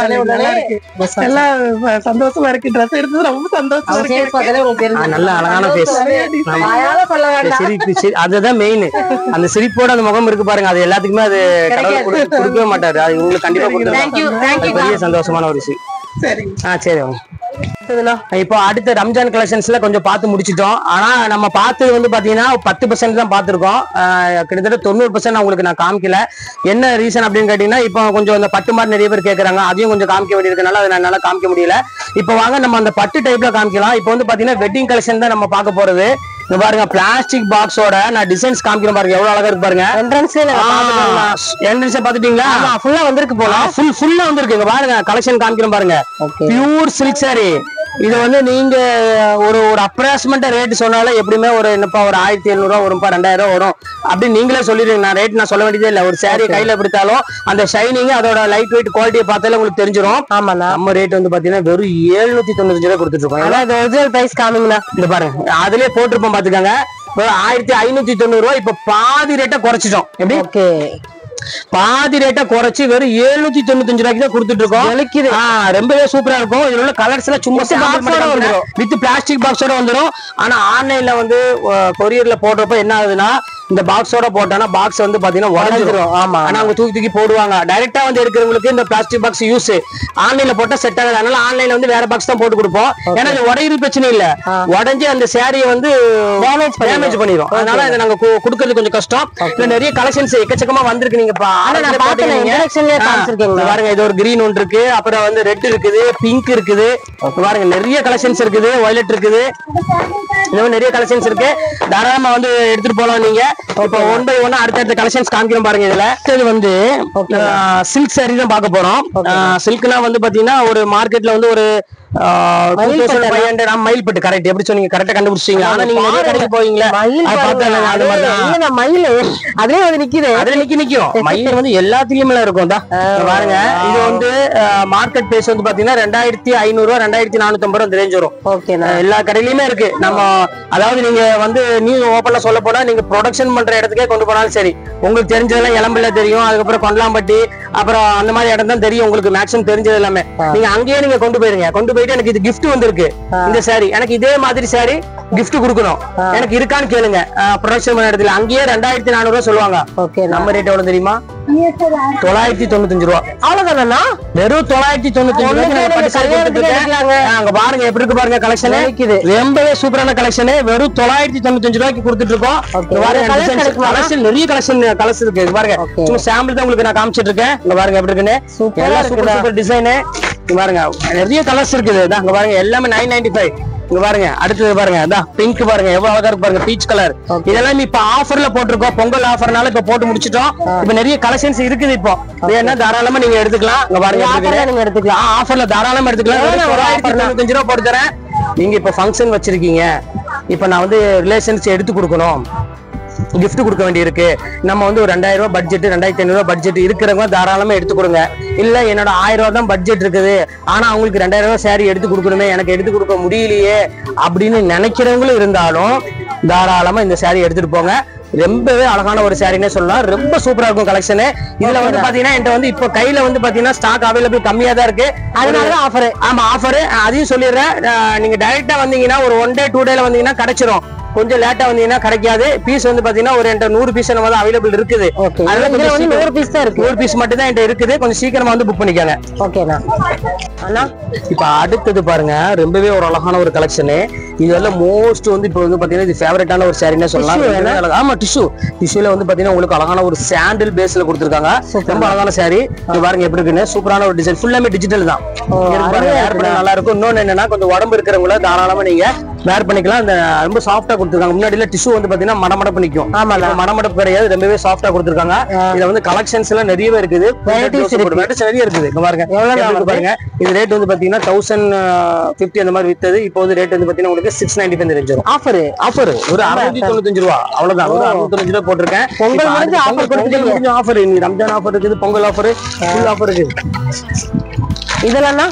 நல்லா இருக்கு, எல்லாம் சந்தோஷமா இருக்கு. ட்ரெஸ் எடுத்தது ரொம்ப சந்தோஷமா இருக்கு. நல்ல அழகான ஃபேஸ், அதுதான் மெயின். அந்த சிரிப்போட அந்த முகம் இருக்கு பாருங்க, அது எல்லாத்துக்குமே அது கடவுள் கொடுக்கவே மாட்டாரு. அது உங்களுக்கு கண்டிப்பா கொடுத்துருவாங்க. பெரிய சந்தோஷமான ஒரு விஷயம். சரி இப்போ அடுத்த ரம்ஜான் கலெக்ஷன்ஸ்ல கொஞ்சம் பார்த்து முடிச்சிட்டோம். ஆனா நம்ம பார்த்தது வந்து பாத்தீங்கன்னா 10% தான் பார்த்திருக்கோம். கிட்டத்தட்ட 90% உங்களுக்கு நான் காமிக்கல. என்ன ரீசன் அப்படின்னு கேட்டீங்கன்னா இப்போ கொஞ்சம் அந்த பட்டு மாதிரி நிறைய பேர் கேட்கறாங்க, அதையும் கொஞ்சம் காமிக்க வேண்டியிருக்கனால அதை என்னால காமிக்க முடியல. இப்போ வாங்க நம்ம அந்த பட்டு டைப்ல காமிக்கலாம். இப்போ வந்து பாத்தீங்கன்னா வெட்டிங் கலெக்ஷன் தான் நம்ம பார்க்க போறது. இங்க பாருங்க பிளாஸ்டிக் பாக்ஸோட நான் டிசைன்ஸ் காமிக்கிறேன் பாருங்க, எவ்வளவு அழகா இருக்கு பாருங்க. என்ட்ரன்ஸ் பாத்துட்டீங்களா? ஃபுல்லா வந்திருக்கு போல. ஃபுல்லா வந்திருக்கு. இங்க பாருங்க கலெக்ஷன் காமிக்கிறேன் பாருங்க. Pure silk sorry. இது வந்து நீங்க ஒரு அப்ராக்சிமேட்டா ரேட் சொன்னாலும் எப்படியுமே ஒரு என்னப்பா ஒரு 1700 ரூபா வரும்பா, 2000 ரூபா வரும் அப்படின்னு நீங்களே சொல்லிடுங்க. நான் ரேட் நான் சொல்ல வேண்டியதே இல்ல. ஒரு சாரியை கையில பிடித்தாலும் அந்த ஷைனிங் அதோட லைட் வெயிட் குவாலிட்டியை பார்த்தாலே உங்களுக்கு தெரிஞ்சிடும். ஆமா, நம்ம ரேட் வந்து பாத்தீங்கன்னா வெறும் 795 ரூபாய் கொடுத்துட்டு இருக்கோம். ஒரிஜினல் பிரைஸ் காமிங்களா? இந்த பாருங்க அதுலயே போட்டிருப்போம் பாத்துக்கோங்க. 1590 ரூபாய். இப்ப பாதி ரேட்டை குறைச்சிட்டோம். எப்படி பாதி ரேட்டா குறைச்சு வெறும் 795 ரூபாய்க்கு தான் கொடுத்துட்டு இருக்கோம். ரொம்பவே சூப்பரா இருக்கும். இதுல உள்ள கலர்ஸ் எல்லாம் சும்மா வித் பிளாஸ்டிக் பாக்ஸோட வந்துடும். ஆனா ஆன்லைன்ல வந்து கொரியர்ல போடுறப்ப என்ன ஆகுதுன்னா இந்த பாக்ஸோட போட்டானா பாக்ஸ் வந்து பாத்தீங்கன்னா உடஞ்சிரும். ஆமா, ஆனா அவங்க தூக்கி போடுவாங்க. டைரக்டா வந்து எடுக்கிறவங்களுக்கு இந்த பிளாஸ்டிக் பாக்ஸ் யூஸ், ஆன்லைன்ல போட்டா செட் ஆகுது. அதனால ஆன்லைன்ல வந்து வேற பாக்ஸ் தான் போட்டு கொடுப்போம். ஏன்னா இது உடையிறது பிரச்சனை இல்ல, உடஞ்சி அந்த சாரியை வந்து டேமேஜ் பண்ணிடும். அதனால இதை நாங்க கொடுக்கறது கொஞ்சம் கஷ்டம். நிறைய கலெக்ஷன்ஸ் எக்கச்சக்கமா வந்திருக்கு. நீங்க பாருங்க இது ஒரு கிரீன் ஒன்று இருக்கு, அப்புறம் வந்து ரெட் இருக்குது, பிங்க் இருக்குது, பாருங்க நிறைய கலெக்ஷன்ஸ் இருக்குது, வயலட் இருக்குது, இந்த மாதிரி நிறைய கலெக்ஷன்ஸ் இருக்கு. தாராளமா வந்து எடுத்துட்டு போலாம். நீங்க இப்ப 1 by 1 அடுத்த கலெக்ஷன்ஸ் காமிக்கிறோம் பாருங்க. இதுல இது வந்து சில்க் சாரி தான் பார்க்க போறோம். சில்க்னா வந்து பாத்தீங்கன்னா ஒரு மார்க்கெட்ல வந்து ஒரு 2500 மயில்பட்டு கரெக்ட் எப்படி சொன்னீங்க, கரெக்டா கண்டுபிடிச்சீங்க. ஆனா நீங்க நிறைய கடைக்கு போவீங்களா, மயில் அதுலயே வந்து நிக்குது, அதுல நிக்கும். மயில் வந்து எல்லாத்துலயுமே இருக்கும். பாருங்க இது வந்து மார்க்கெட் பிரைஸ் வந்து பாத்தீங்கன்னா 2500 ரூபாய் 2450 ரூபாய் ரேஞ்ச் வரும். எல்லா கடையிலயுமே இருக்கு. நம்ம அதாவது நீங்க வந்து நியூ ஓபன்ல சொல்ல போனா நீங்க ப்ரொடக்ஷன் பண்ற இடத்துக்கே கொண்டு போனாலும் சரி, உங்களுக்கு தெரிஞ்சதெல்லாம் இளம்பிள்ள தெரியும், அதுக்கப்புறம் கொண்டலாம்பட்டி, அப்புறம் அந்த மாதிரி இடம் தான் தெரியும் உங்களுக்கு. மேக்ஸிமம் தெரிஞ்சது எல்லாமே நீங்க அங்கேயே நீங்க கொண்டு போயிருங்க. கொண்டு போயிட்டு எனக்கு இது கிஃப்ட் வந்திருக்கு, இந்த சாரி எனக்கு இதே மாதிரி சாரி கிஃப்ட் கொடுக்கணும், எனக்கு இருக்கான்னு கேளுங்க. ப்ரொடக்ஷன் பண்ண இடத்துல அங்கேயே 2400 ரூபாய் சொல்லுவாங்க. நம்ம ரேட் எவ்வளவு தெரியுமா? 995 ரூபாய். அவ்வளவுதானா? வெறும் 995 ரூபாய். அங்க பாருங்க எப்படி இருக்கு பாருங்க கலெக்ஷன். ரொம்பவே சூப்பரான கலெக்ஷன். வெறும் 995 ரூபாய்க்கு கொடுத்துட்டு இருக்கோம். கலெக்ஷன் நிறைய கலர்ஸ் இருக்கு. பாருங்க சும்மா சாம்பிள் தான் உங்களுக்கு நான் காமிச்சிட்டு இருக்கேன். இங்க பாருங்க எப்படி இருக்குன்னு. Super design. பாருங்க நிறைய கலர்ஸ் இருக்குது. இங்க பாருங்க எல்லாமே 995. இங்க பாருங்க அடுத்தது பாருங்க அதான் பிங்க் பாருங்க எவ்வளவு அழகா இருக்கு பாருங்க, பீச் கலர். இதெல்லாம் இப்ப ஆஃபர்ல போட்டிருக்கோம், பொங்கல் ஆஃபர்னால இப்ப போட்டு முடிச்சிட்டோம். இப்ப நிறைய கலெக்ஷன்ஸ் இருக்குது. இப்போ வேணா தாராளமா நீங்க எடுத்துக்கலாம். இங்க பாருங்க நீங்க எடுத்துக்கலாம், ஆஃபர்ல தாராளமா எடுத்துக்கலாம். 995 ரூபாய் போட்டு தரேன். நீங்க இப்ப ஃபங்க்ஷன் வச்சிருக்கீங்க, இப்ப நான் வந்து ரிலேஷன்ஸ் எடுத்து கொடுக்கணும், கிஃப்ட் கொடுக்க வேண்டியிருக்கு, நம்ம வந்து ஒரு 2000 ரூபாய் பட்ஜெட் 2500 ரூபாய் பட்ஜெட் இருக்கிறவங்க தாராளமா எடுத்து கொடுங்க. இல்ல என்னோட 1000 ரூபாய் தான் பட்ஜெட் இருக்குது, ஆனா அவங்களுக்கு 2000 ரூபாய் சாரி எடுத்து கொடுக்கணுமே, எனக்கு எடுத்து கொடுக்க முடியலையே அப்படின்னு நினைக்கிறவங்களும் இருந்தாலும் தாராளமா இந்த சாரி எடுத்துட்டு போங்க. ரொம்பவே அழகான ஒரு சாரினே சொல்லலாம். ரொம்ப சூப்பரா இருக்கும் கலெக்ஷன். இதுல வந்து பாத்தீங்கன்னா என்கிட்ட வந்து இப்ப கையில வந்து பாத்தீங்கன்னா ஸ்டாக் அவைலபிள் கம்மியா தான் இருக்கு. அதனாலதான் ஆஃபர். ஆமா ஆஃபர், அதையும் சொல்லிடுறேன். நீங்க டைரக்டா வந்தீங்கன்னா ஒரு 1 day 2 டேல வந்தீங்கன்னா கிடைச்சிரும். கொஞ்சம் லேட்டா வந்தீங்கன்னா கிடைக்காது. பீஸ் வந்து பாத்தீங்கன்னா ஒரு 100 பீஸ் நம்ம தான் அவைலபிள் இருக்குது. 100 பீஸ் தான் இருக்கு, 100 பீஸ் மட்டும் தான் என்கிட்ட இருக்குது. கொஞ்சம் சீக்கிரமா வந்து புக் பண்ணிக்கோங்க. ஓகேண்ணா. அண்ணா இப்ப அடுத்தது பாருங்க ரொம்பவே ஒரு அழகான ஒரு கலெக்ஷன். இதெல்லாம் மோஸ்ட் வந்து இப்போ வந்து பாத்தீங்கன்னா இது ஃபேவரட்டான ஒரு சாரின்னு சொல்லலாம். ஆமா டிஷ்யூல வந்து பாத்தீங்கன்னா உங்களுக்கு அழகான ஒரு சாண்டில் பேஸ்ல கொடுத்துருக்காங்க. ரொம்ப அழகான சாரி. இது பாருங்க எப்படி இருக்குன்னு, சூப்பரான ஒரு டிசைன், ஃபுல்லாமே டிஜிட்டல் தான். நல்லா இருக்கும். இன்னொன்னு என்னன்னா கொஞ்சம் உடம்பு இருக்கிறவங்கள தாராளமா நீங்க வேர் பண்ணிக்கலாம். இந்த ரொம்ப சாஃப்டா கொடுத்துருக்காங்க. முன்னாடி டிஷ்யூ வந்து பாத்தீங்கன்னா மடமடப்பு நிக்கும். ஆமா மடமடப்பு கிடையாது, ரொம்பவே சாஃப்டா கொடுத்துருக்காங்க. இதுல வந்து கலெக்ஷன்ஸ் எல்லாம் நிறையவே இருக்குது, நிறைய இருக்குது. இங்க பாருங்க எவ்வளவு பாருங்க. இது ரேட் வந்து பாத்தீங்கன்னா 1050 அந்த மாதிரி வித்தது. இப்போ வந்து ரேட் வந்து பாத்தீங்கன்னா உங்களுக்கு 695 ரேஞ்ச் வரும். ஆஃபர் ஒரு 695 ரூபா, அவ்வளவுதான். ஒரு 695 ரூபாய் போட்டிருக்கேன். பொங்கல் ஆஃபர், ரம்ஜான் ஆஃபர் இருக்குது, பொங்கல் ஆஃபர், ஃபுல் ஆஃபர் இருக்குது. இதெல்லாம்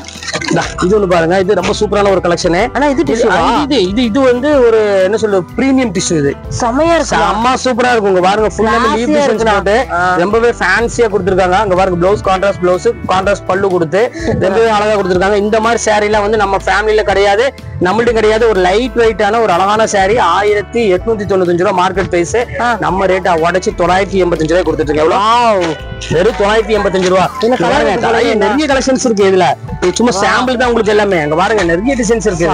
இது ஒண்ணு பாருங்க, இது ரொம்ப சூப்பரான ஒரு கலெக்ஷன். ஆனா இது வந்து ஒரு என்ன சொல்றது பிரீமியம் டிஷ்யூ. இது செமையா இருக்கு, அம்மா சூப்பரா இருக்கும். இங்க பாருங்க ஃபுல்லாமே லீஃப் டிசைன்ஸ் போட்டு ரொம்பவே ஃபேன்சியா கொடுத்திருக்காங்க. அங்க பாருங்க ப்ளவுஸ் கான்ட்ராஸ்ட் ப்ளவுஸ், கான்ட்ராஸ்ட் பல்லு கொடுத்து ரொம்பவே அழகா கொடுத்திருக்காங்க. இந்த மாதிரி சாரி எல்லாம் வந்து நம்ம ஃபேமிலில கிடையாது. நம்மள்ட்ட கிடையாது. ஒரு லைட் வெயிட்டான ஒரு அழகான saree 1895 ரூபா மார்க்கெட் பிரைஸ். நம்ம ரேட்டா உடைச்சு 985 ரூபாய் கொடுத்துட்டு இருக்கேன். எவ்வளவு? வெறும் 985 ரூபா. நிறைய கலெக்ஷன்ஸ் இருக்கு இதுல. சும்மா சாம்பிள் தான் உங்களுக்கு எல்லாமே. அங்க பாருங்க நிறைய டிசைன்ஸ் இருக்கு.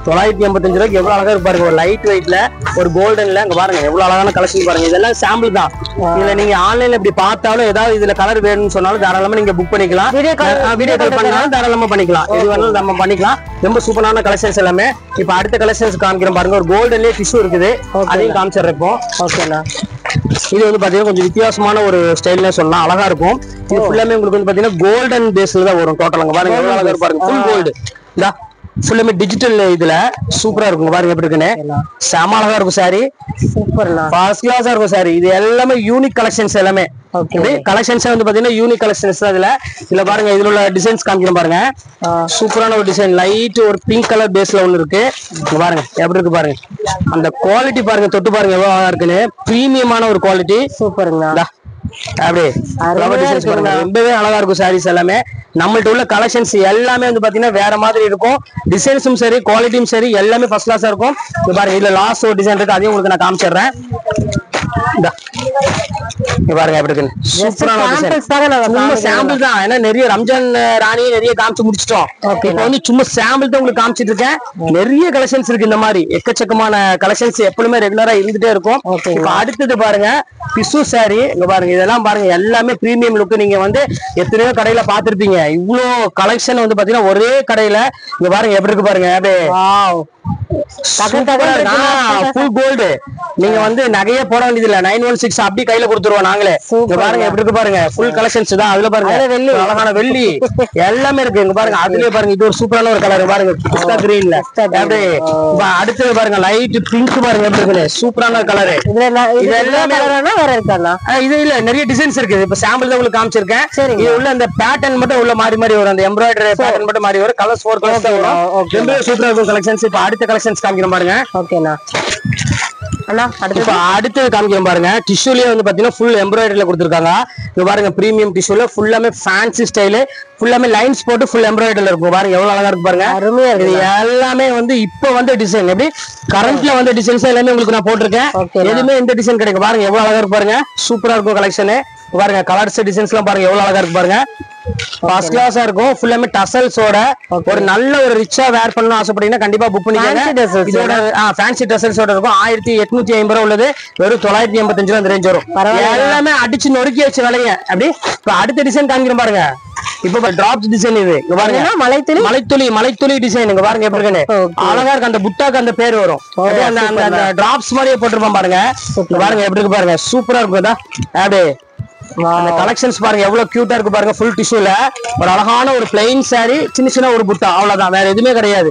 985 ரூபாய்க்கு எவ்வளவு அழகா இருக்கு பாருங்க. ஒரு லைட் வெயிட்ல ஒரு கோல்டன்ல அங்க பாருங்க எவ்வளவு அழகான கலெக்ஷன் பாருங்க. இதெல்லாம் சாம்பிள் தான். இதுல நீங்க ஆன்லைன்ல இப்படி பார்த்தாலும் ஏதாவது இதுல கலர் வேணும்னு சொன்னாலும் தாராளமா நீங்க புக் பண்ணிக்கலாம். வீடியோ கால் பண்ணாலும் தாராளமா பண்ணிக்கலாம். இது வேணாலும் நம்ம பண்ணிக்கலாம். ரொம்ப சூப்பரான கலெக்ஷன்ஸ் எல்லாமே. இப்ப அடுத்த கலெக்ஷன்ஸ் காமிக்கிறேன் பாருங்க. ஒரு கோல்டன்லயே டிஷ்யூ இருக்குது, அதையும் காமிச்சிடுறேன் இப்போ. ஓகேண்ணா. இது வந்து பாத்தீங்கன்னா கொஞ்சம் வித்தியாசமான ஒரு ஸ்டைல்ல சொல்லலாம், அழகா இருக்கும். இது ஃபுல்லாமே உங்களுக்கு வந்து பாத்தீங்கன்னா கோல்டன் பேஸ்ல தான் வரும் டோட்டல். அங்க பாருங்க எவ்வளவு அழகா இருக்கு பாருங்க. Full gold. இந்தா ஃபுல்லாமே டிஜிட்டல் இதுல சூப்பரா இருக்கும் பாருங்க எப்படி இருக்குன்னு. செம அழகா இருக்கும் சாரி. சூப்பர்ண்ணா. ஃபர்ஸ்ட் கிளாஸா இருக்கும் சாரி. இது எல்லாமே யூனிக் கலெக்ஷன்ஸ் எல்லாமே. கலெக்ஷன்ஸ் வந்து பாத்தீங்கன்னா யூனிக் கலெக்ஷன்ஸ் தான். இதுல பாருங்க இதுல உள்ள டிசைன்ஸ் காமிக்கிறேன் பாருங்க. சூப்பரான ஒரு டிசைன் லைட் ஒரு பிங்க் கலர் பேஸ்ல ஒண்ணு இருக்கு. பாருங்க எப்படி இருக்கு பாருங்க. அந்த குவாலிட்டி பாருங்க, தொட்டு பாருங்க எவ்வளவு அழகா இருக்குன்னு. பிரீமியமான ஒரு குவாலிட்டி. சூப்பருங்க. அப்படியே ரொம்பவே அழகா இருக்கும் சாரீஸ் எல்லாமே. நம்மள்ட்ட உள்ள கலெக்ஷன்ஸ் எல்லாமே வந்து பாத்தீங்கன்னா வேற மாதிரி இருக்கும். டிசைன்ஸும் சரி குவாலிட்டியும் சரி எல்லாமே ஃபர்ஸ்ட் கிளாஸா இருக்கும். பாருங்க இதுல லாஸ்ட் ஒரு டிசைன் இருக்கு, அதையும் உங்களுக்கு நான் காமிச்சிடுறேன். பாருங்க எப்படி இருக்கு. சூப்பரான சாம்பிள் தான். ஏன்னா நிறைய ரம்ஜான் ராணி நிறைய காமிச்சு முடிச்சிட்டோம். இப்ப வந்து சும்மா சாம்பிள் தான் உங்களுக்கு காமிச்சிட்டு இருக்கேன். நிறைய கலெக்ஷன்ஸ் இருக்கு. இந்த மாதிரி எக்கச்சக்கமான கலெக்ஷன்ஸ் எப்பவுமே ரெகுலரா இருந்துட்டே இருக்கும். இப்ப அடுத்தது பாருங்க பிசு சாரி. இங்க பாருங்க இதெல்லாம் பாருங்க எல்லாமே பிரீமியம் லுக். நீங்க வந்து எத்தனையோ கடையில பாத்திருப்பீங்க. இவ்வளவு கலெக்ஷன் வந்து பாத்தீங்கன்னா ஒரே கடையில. இங்க பாருங்க எப்படி இருக்கு பாருங்க. Full gold. நீங்க வந்து நகையே போட வேண்டியது இல்ல. 916 அப்படி கையில கொடுத்துருவோம் நாங்களே. பாருங்க எப்படி இருக்கு பாருங்க. ஃபுல் கலெக்ஷன்ஸ் தான். அதுல பாருங்க அழகான வெள்ளி எல்லாமே இருக்கு. இங்க பாருங்க அதுலயே பாருங்க இது ஒரு சூப்பரான ஒரு கலர் பாருங்க. பிஸ்தா கிரீன்ல அப்படியே. அடுத்தது பாருங்க லைட் பிங்க் பாருங்க எப்படி இருக்கு. சூப்பரான கலர். இது எல்லாமே வேற இருக்காண்ணா. இது இல்ல நிறைய டிசைன்ஸ் இருக்கு. இப்ப சாம்பிள் தான் உங்களுக்கு காமிச்சிருக்கேன். இது உள்ள அந்த பேட்டர்ன் மட்டும் உள்ள மாறி மாறி வரும். அந்த எம்ப்ராய்டரி பேட்டர்ன் மட்டும் மாறி வரும். கலர்ஸ் 4 கலர்ஸ் தான் வரும். ரொம்ப சூப்பரா இருக்கும் கலெக்ஷன்ஸ். இப்ப அடுத்த கலெக்ஷன்ஸ் காமிக்கிறேன் பாருங்க. ஓகேண்ணா. அடுத்தது காமிக்கிறேன் பாருங்க. டிஷ்யூலயே வந்து பாத்தீங்கன்னா ஃபுல் எம்ப்ராய்டரியில கொடுத்துருக்காங்க. இங்க பாருங்க பிரீமியம் டிஷ்யூல ஃபுல்லாமே ஃபேன்சி ஸ்டைலு. ஃபுல்லாமே லைன்ஸ் போட்டு ஃபுல் எம்ப்ராய்டரியில இருக்கும். பாருங்க எவ்வளவு அழகா இருக்கு பாருங்க. அருமையா இருக்கு. இது எல்லாமே வந்து இப்ப வந்து டிசைன் எப்படி கரண்ட்ல வந்து டிசைன்ஸ் எல்லாமே உங்களுக்கு நான் போட்டிருக்கேன். எதுவுமே இந்த டிசைன் கிடைக்கும். பாருங்க எவ்வளவு அழகா இருக்கு பாருங்க. சூப்பரா இருக்கும் கலெக்ஷன். பாருங்க கலர்ஸ் டிசைன்ஸ் எல்லாம் பாருங்க எவ்வளவு அழகா இருக்கு பாருங்க. ஃபர்ஸ்ட் கிளாஸா இருக்கும். ஃபுல்லாமே டசல்ஸோட ஒரு நல்ல ஒரு ரிச்சா வேர் பண்ணனும் ஆசைப்பட்டீங்கன்னா கண்டிப்பா புக் பண்ணிக்கோங்க. இதோட ஃபேன்சி டசல்ஸோட இருக்கும். 1850 ரூபாய் உள்ளது வெறும் 985 ரூபாய் அந்த ரேஞ்ச் வரும். எல்லாமே அடிச்சு நொறுக்கி வச்ச விலைங்க. அப்படி இப்ப அடுத்த டிசைன் காமிக்கிறேன் பாருங்க. இப்ப டிராப்ஸ் டிசைன் இது. இங்க பாருங்க மலைத்துளி டிசைன். இங்க பாருங்க எப்படி இருக்குன்னு. அழகா இருக்கு. அந்த புட்டாக்கு அந்த பேர் வரும். அந்த டிராப்ஸ் மாதிரியே போட்டிருப்பான் பாருங்க. பாருங்க எப்படி இருக்கு பாருங்க. சூப்பரா இருக்கும். அப்படியே அந்த கலெக்ஷன்ஸ் பாருங்க எவ்வளவு கியூட்டா இருக்கு பாருங்க. ஃபுல் டிஷ்யூல ஒரு அழகான ஒரு பிளைன் சாரி, சின்ன சின்ன ஒரு புட்டா, அவ்வளவுதான். வேற எதுவுமே கிடையாது.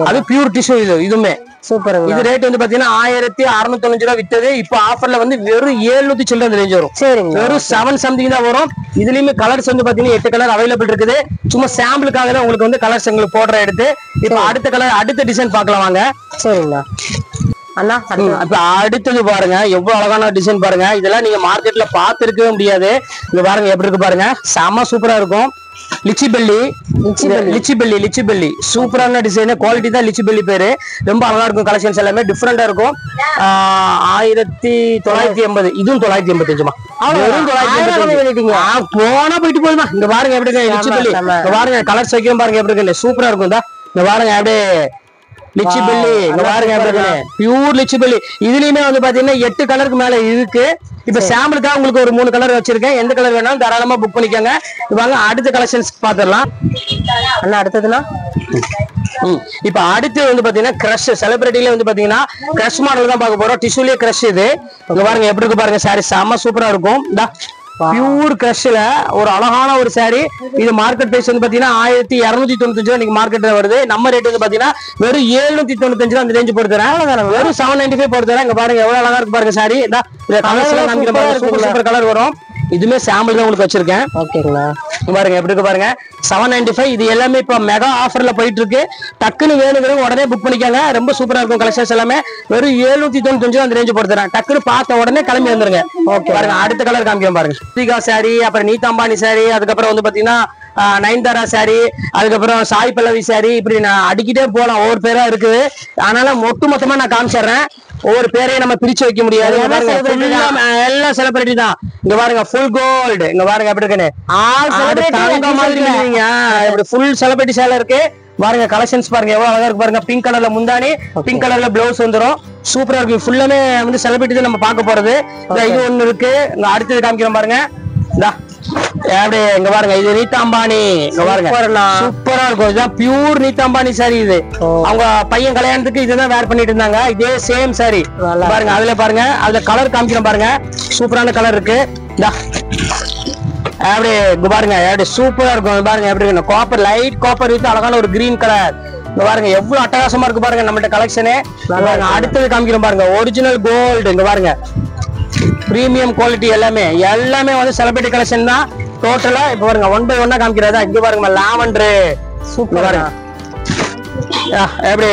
அது பியூர் டிஷ்யூ. இதுவுமே சூப்பர். இது ரேட் வந்து பாத்தீங்கன்னா 1695 ரூபாய் வித்தது. இப்ப ஆஃபர்ல வந்து வெறும் 700 சில்லற ரேஞ்ச் வரும். வெறும் 7 சம்திங் தான் வரும். இதுலயுமே கலர்ஸ் வந்து பாத்தீங்கன்னா 8 கலர் அவைலபிள் இருக்குது. சும்மா சாம்பிளுக்காக தான் உங்களுக்கு வந்து கலர்ஸ் உங்களுக்கு போடுற எடுத்து. இப்ப அடுத்த கலர் அடுத்த டிசைன் பாக்கலாம் வாங்க. சரிங்களா அண்ணா. இப்ப அடுத்தது பாருங்க எவ்வளவு அழகான டிசைன் பாருங்க. இதெல்லாம் நீங்க மார்க்கெட்ல பாத்துருக்கவே முடியாது. இங்க பாருங்க எப்படி இருக்கு பாருங்க. செம சூப்பரா இருக்கும். லிச்சி பெல்லி சூப்பரான டிசைன். குவாலிட்டி தான் லிச்சி பெல்லி பேரு. ரொம்ப அழகா இருக்கும். கலெக்ஷன்ஸ் எல்லாமே டிஃபரெண்டா இருக்கும். 1980. இதுவும் 985மா. போனா போயிட்டு போதுமா. இங்க பாருங்க எப்படி இருக்கு லிச்சி பெல்லி. இங்க பாருங்க கலர்ஸ் வைக்கும் பாருங்க எப்படி இருக்கு. சூப்பரா இருக்கும். இங்க பாருங்க அப்படியே லிச்சி பெல்லி. இங்க பாருங்க எப்படி இருக்கு. பியூர் லிச்சி பெல்லி. இதுலயுமே வந்து பாத்தீங்கன்னா 8 கலருக்கு மேல இருக்கு. இப்ப சாம்பிளுக்காக உங்களுக்கு ஒரு 3 கலர் வச்சிருக்கேன். எந்த கலர் வேணாலும் தாராளமா புக் பண்ணிக்கோங்க. வாங்க அடுத்த கலெக்ஷன்ஸ் பாத்துடலாம். அண்ணா அடுத்ததுன்னா இப்ப அடுத்து வந்து பாத்தீங்கன்னா கிரஷ் செலிபிரிட்டில வந்து பாத்தீங்கன்னா கிரஷ் மாடல் தான் பார்க்க போறோம். டிஷ்யூலயே கிரஷ் இது. இங்க பாருங்க எப்படி இருக்கு பாருங்க. சாரி செம்ம சூப்பரா இருக்கும். பியூர் கிரஷ்ல ஒரு அழகான ஒரு சாரி. இது மார்க்கெட் பிரைஸ் வந்து பாத்தீங்கன்னா 1295 ரூபாய் நீங்க மார்க்கெட்ல வருது. நம்ம ரேட் வந்து பாத்தீங்கன்னா வெறும் 795 ரூபாய் அந்த ரேஞ்ச் போட்டு தரேன். வெறும் 795 போட்டு தரேன். இங்க பாருங்க எவ்வளவு அழகா இருக்கு பாருங்க சாரி. சூப்பர் கலர் வரும். இதுமே சாம்பிள் தான் உங்களுக்கு வச்சிருக்கேன். ஓகேங்களா. பாருங்க எப்படி இருக்கு பாருங்க. 795. இது எல்லாமே இப்ப மெகா ஆஃபர்ல போயிட்டு இருக்கு. டக்குன்னு வேணுங்கிறவங்க உடனே புக் பண்ணிக்காங்க. ரொம்ப சூப்பரா இருக்கும் கலெக்ஷன்ஸ் எல்லாமே. வெறும் 795 அந்த ரேஞ்ச் போட்டு தரேன். டக்குன்னு பார்த்த உடனே கிளம்பி வந்துருங்க. ஓகே பாருங்க அடுத்த கலர் காமிக்கிறேன் பாருங்க. சாரி, அப்புறம் நீதாம்பானி சாரி, அதுக்கப்புறம் வந்து பாத்தீங்கன்னா நயன்தாரா சாரி, அதுக்கப்புறம் சாய் பல்லவி சாரி, இப்படி நான் அடிக்கிட்டே போலாம், ஒவ்வொரு பேரா இருக்குது. அதனால மொத்தமா நான் காமிச்சிடுறேன். ஒவ்வொரு பேரையும் நம்ம பிரிச்சு வைக்க முடியாது. எல்லாம் செலிபிரிட்டி தான். இங்க பாருங்க ஃபுல் கோல்டு, இங்க பாருங்க எப்படி இருக்குன்னு ஃபுல் செலிபிரிட்டி சேலை இருக்கு பாருங்க. கலெக்ஷன்ஸ் பாருங்க எவ்வளவு அழகா இருக்கு பாருங்க. பிங்க் கலர்ல முந்தானி, பிங்க் கலர்ல பிளவுஸ் வந்துரும். சூப்பரா இருக்கு. ஃபுல்லாமே வந்து செலிபிரிட்டி தான் நம்ம பார்க்க போறது. இது ஒண்ணு இருக்கு. இங்க அடுத்தது காமிக்கிறோம் பாருங்க. அப்படியே இங்க பாருங்க, இது நீதா அம்பானி. இங்க பாருங்க சூப்பரா இருக்கும். இதுதான் பியூர் நீதா அம்பானி சாரி. இது அவங்க பையன் கல்யாணத்துக்கு இதுதான் வேர் பண்ணிட்டு இருந்தாங்க. இதே சேம் சாரி பாருங்க. அதுல பாருங்க, அதுல கலர் காமிக்கிறோம் பாருங்க. சூப்பரான கலர் இருக்கு. அப்படியே இங்க பாருங்க, அப்படியே சூப்பரா இருக்கும் பாருங்க. எப்படி இருக்கு காப்பர், லைட் காப்பர் வித் அழகான ஒரு கிரீன் கலர். இங்க பாருங்க எவ்வளவு அட்டகாசமா இருக்கு பாருங்க நம்மள்ட்ட கலெக்ஷனே. அடுத்தது காமிக்கிறோம் பாருங்க, ஒரிஜினல் கோல்டு. இங்க பாருங்க பிரீமியம் குவாலிட்டி, எல்லாமே வந்து செலிபிரிட்டி கலெக்ஷன் தான் டோட்டலா. இப்ப பாருங்க 1 by 1 காமிக்கிறதா. இங்க பாருங்க லாவெண்டர் சூப்பரா இருக்கு. எப்படி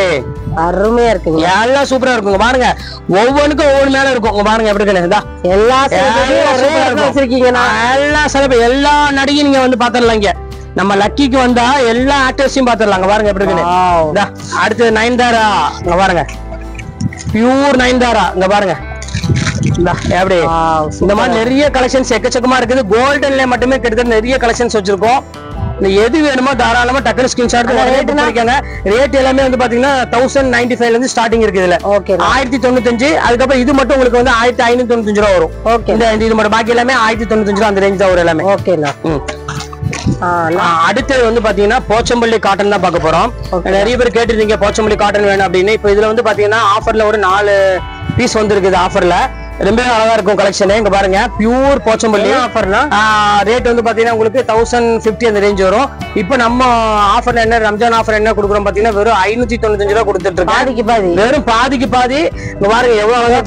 அருமையா இருக்குங்க. எல்லாம் சூப்பரா இருக்குங்க பாருங்க. ஒவ்வொன்றுக்கும் ஒவ்வொரு மேல இருக்கும். உங்க பாருங்க எப்படி இருக்கு. எல்லா செலிபிரிட்டி, எல்லா நடிகையும் நீங்க வந்து பாத்துடலாம். இங்க நம்ம லக்கிக்கு வந்தா எல்லா ஆக்டர்ஸையும் பாத்துடலாம். பாருங்க எப்படி இருக்கு. அடுத்து நயன்தாரா. இங்க பாருங்க பியூர் நயன்தாரா. இங்க பாருங்க எப்படி இந்த மாதிரி நிறைய கலெக்ஷன்ஸ் எக்கச்சக்கமா இருக்குது. கோல்டன்ல மட்டுமே கிட்டத்தட்ட நிறைய கலெக்ஷன்ஸ் வச்சிருக்கோம். எது வேணுமோ தாராளமா டக்குனு ஸ்கிரீன்ஷாட் பண்ணிக்கோங்க. ரேட் எல்லாமே வந்து பாத்தீங்கன்னா 1095 இருந்து ஸ்டார்டிங் இருக்குது. இதுல 1095. அதுக்கப்புறம் இது மட்டும் உங்களுக்கு வந்து 1595 ரூபா வரும். இது மட்டும் பாக்கி எல்லாமே 1095 ரூபா அந்த ரேஞ்ச் தான் வரும் எல்லாமே. ஓகேண்ணா. அடுத்தது வந்து பாத்தீங்கன்னா போச்சம்பள்ளி காட்டன் தான் பார்க்க போறோம். நிறைய பேர் கேட்டிருந்தீங்க போச்சம்பள்ளி காட்டன் வேணும் அப்படின்னு. இப்ப இதுல வந்து பாத்தீங்கன்னா ஆஃபர்ல ஒரு 4 பீஸ் வந்துருக்குது. ஆஃபர்ல ரொம்ப அழகா இருக்கும் கலெக்ஷன். இங்க பாருங்க பியூர் போச்சம்பள்ளி ஆஃபர்னா ரேட் வந்து பாத்தீங்கன்னா உங்களுக்கு 1050 அந்த ரேஞ்ச் வரும். இப்ப நம்ம ஆஃபர்ல என்ன, ரம்ஜான் ஆஃபர் என்ன கொடுக்குறோம் பாத்தீங்கன்னா வெறும் 595 ரூபா கொடுத்துட்டு இருக்கோம். வெறும் பாதிக்கு பாதி. இங்க பாருங்க எவ்வளவு அழகா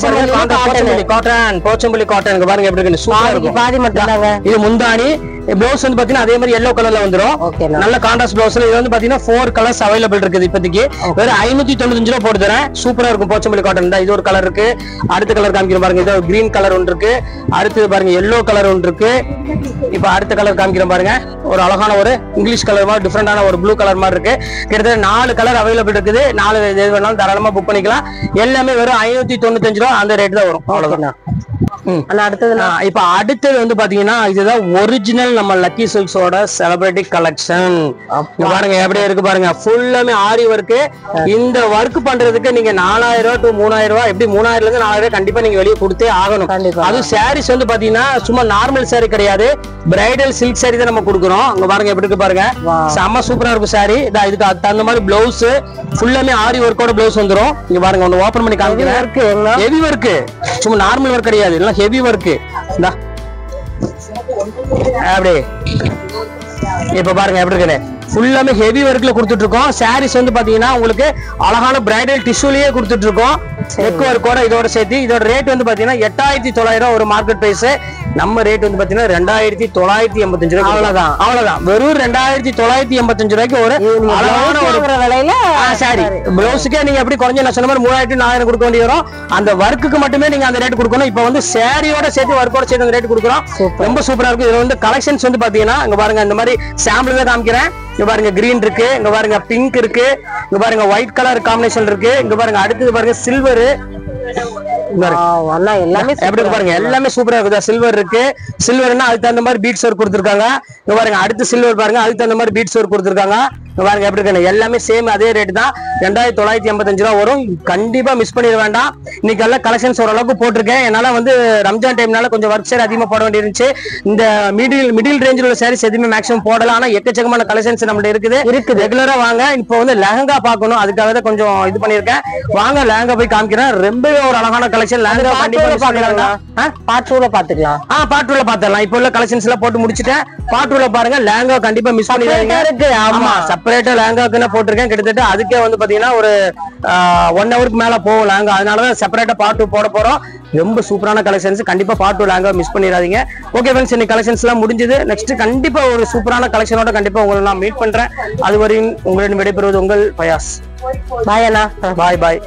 காட்டன், போச்சம்பள்ளி காட்டன். இங்க பாருங்க எப்படி இருக்கு. சூப்பரா இருக்கும். பாதி மட்டும் இது முந்தானி. பிளவுஸ் வந்து பாத்தீங்கன்னா அதே மாதிரி எல்லோ கலர்ல வந்துரும். நல்ல கான்ட்ராஸ்ட் பிளவுஸ். இது வந்து பாத்தீங்கன்னா 4 கலர்ஸ் அவைலபிள் இருக்குது இப்போதைக்கு. வெறும் 595 ரூபா போட்டு தரேன். சூப்பரா இருக்கும் போச்சம்பள்ளி காட்டன் தான். இது ஒரு கலர் இருக்கு. அடுத்த கலர் காமிக்கிறோம் பாருங்க. இது கிரீன் கலர் ஒன்று இருக்கு. அடுத்து பாருங்க எல்லோ கலர் ஒன்று இருக்கு. இப்ப அடுத்த கலர் காமிக்கிறோம் பாருங்க. ஒரு அழகான ஒரு இங்கிலீஷ் கலர் மாதிரி டிஃபரெண்டான ஒரு ப்ளூ கலர் மாதிரி இருக்கு. கிட்டத்தட்ட 4 கலர் அவைலபிள் இருக்குது. 4 எது வேணாலும் தாராளமா புக் பண்ணிக்கலாம். எல்லாமே வெறும் 595 ரூபா அந்த ரேட் தான் வரும். அவ்வளவுதான். இப்ப அடுத்தது வந்து பாத்தீங்கன்னா இதுதான் ஒரிஜினல் நம்ம லக்கி சில்க்ஸோட செலிபிரிட்டி கலெக்ஷன். பாருங்க எப்படி இருக்கு பாருங்க. ஃபுல்லாமே ஆரி ஒர்க். இந்த ஒர்க் பண்றதுக்கு நீங்க 4000 ரூபாய் டு 3000 ரூபாய், எப்படி 3000 இருந்து 4000 கண்டிப்பா நீங்க வெளியே கொடுத்தே ஆகணும். அது சாரீஸ் வந்து பாத்தீங்கன்னா சும்மா நார்மல் சாரி கிடையாது, பிரைடல் சில்க் சாரி தான் நம்ம கொடுக்குறோம். அங்க பாருங்க எப்படி இருக்கு பாருங்க. செம்ம சூப்பரா இருக்கும் சாரி. இதுக்கு தகுந்த மாதிரி பிளவுஸ் ஃபுல்லாமே ஆரி ஒர்க்கோட பிளவுஸ் வந்துரும். இங்க பாருங்க ஒன்னு ஓபன் பண்ணி காமிக்கிறேன். ஹெவி ஒர்க், சும்மா நார்மல் ஒர்க் கிடையாது, எல்லாம் ஹெவி ஒர்க். அப்படி இப்ப பாருங்க எப்படி இருக்கு. ஃபுல்லாமே ஹெவி ஒர்க்ல கொடுத்துட்டு இருக்கோம். சாரீஸ் வந்து பாத்தீங்கன்னா உங்களுக்கு அழகான பிரைடல் டிஷ்யூலயே கொடுத்துட்டு இருக்கோம். நெக் ஒர்க்கோட இதோட சேர்த்து. இதோட ரேட் வந்து பாத்தீங்கன்னா 8900 ஒரு மார்க்கெட் பிரைஸ். நம்ம ரேட் வந்து பாத்தீங்கன்னா 2985 ரூபாய். அவ்வளவுதான். வெறும் 2985 ரூபாய்க்கு ஒரு அழகான ஒரு விலையில சாரி. பிளவுஸுக்கே நீங்க எப்படி குறைஞ்ச நான் சொன்ன மாதிரி 3000 4000 கொடுக்க வேண்டிய வரும். அந்த ஒர்க்குக்கு மட்டுமே நீங்க அந்த ரேட் கொடுக்கணும். இப்ப வந்து சாரியோட சேர்த்து ஒர்க்கோட சேர்த்து அந்த ரேட் கொடுக்குறோம். ரொம்ப சூப்பரா இருக்கும். இதுல வந்து கலெக்ஷன்ஸ் வந்து பாத்தீங்கன்னா இங்க பாருங்க இந்த மாதிரி சாம்பிள் தான் காமிக்கிறேன். இங்க பாருங்க கிரீன் இருக்கு, இங்க பாருங்க பிங்க் இருக்கு, இங்க பாருங்க ஒயிட் கலர் காம்பினேஷன் இருக்கு, இங்க பாருங்க அடுத்தது பாருங்க சில்வர். எப்படி பாருங்க எல்லாமே சூப்பரா இருக்குது. சில்வர் இருக்கு. சில்வர்னா அதுக்கு தகுந்த மாதிரி பீட்ஸ் ஒர்க் கொடுத்துருக்காங்க. இங்க பாருங்க அடுத்து சில்வர் பாருங்க, அதுக்கு தகுந்த மாதிரி பீட்ஸ் ஒர்க் கொடுத்துருக்காங்க. இங்க பாருங்க எப்படி இருக்கு. எல்லாமே சேம் அதே ரேட் தான். 2985 ரூபா வரும். கண்டிப்பா மிஸ் பண்ணிட வேண்டாம். இன்னைக்கு எல்லாம் கலெக்ஷன்ஸ் ஓரளவுக்கு போட்டிருக்கேன். என்னால வந்து ரம்ஜான் டைம்னால கொஞ்சம் ஒர்க் சேர் அதிகமா போட வேண்டியிருந்துச்சு. இந்த மிடில் ரேஞ்சில் உள்ள சாரீஸ் எதுவுமே மேக்ஸிமம் போடலாம். ஆனா எக்கச்சக்கமான கலெக்ஷன்ஸ் நம்மள்ட்ட இருக்குது. ரெகுலரா வாங்க. இப்போ வந்து லெஹங்கா பார்க்கணும், அதுக்காக தான் கொஞ்சம் இது பண்ணிருக்கேன். வாங்க லெஹங்கா போய் காமிக்கிறேன். ரொம்பவே ஒரு அழகான கலெக்ஷன். லெஹங்கா கண்டிப்பா பார்ட் 2ல பாத்துக்கலாம். பார்ட் 2ல பாத்துக்கலாம். இப்போ உள்ள கலெக்ஷன்ஸ் எல்லாம் போட்டு முடிச்சிட்டேன். பார்ட் 2ல பாருங்க. லெஹங்கா கண்டிப்பா மிஸ் பண்ணிடாதீங்க. ஆமா செப்பரேட்டா லெஹங்காக்கு போட்டிருக்கேன். கிட்டத்தட்ட அதுக்கே வந்து பாத்தீங்கன்னா ஒரு 1 ஹவருக்கு மேல போகும் லெஹங்கா. அதனாலதான் செப்பரேட்டா பார்ட் 2 போட போறோம். ரொம்ப சூப்பரான கலெக்ஷன்ஸ். கண்டிப்பா பார்ட் 2 லெஹங்கா மிஸ் பண்ணிடாதீங்க. ஓகே ஃப்ரெண்ட்ஸ், இன்னைக்கு கலெக்ஷன்ஸ் எல்லாம் முடிஞ்சது. நெக்ஸ்ட் கண்டிப்பா ஒரு சூப்பரான கலெக்ஷனோட கண்டிப்பா உங்களை நான் மீட் பண்றேன். அதுவரையும் உங்களிடம் விடைபெறுவது உங்கள் பயாஸ். பாய் அண்ணா. பாய்.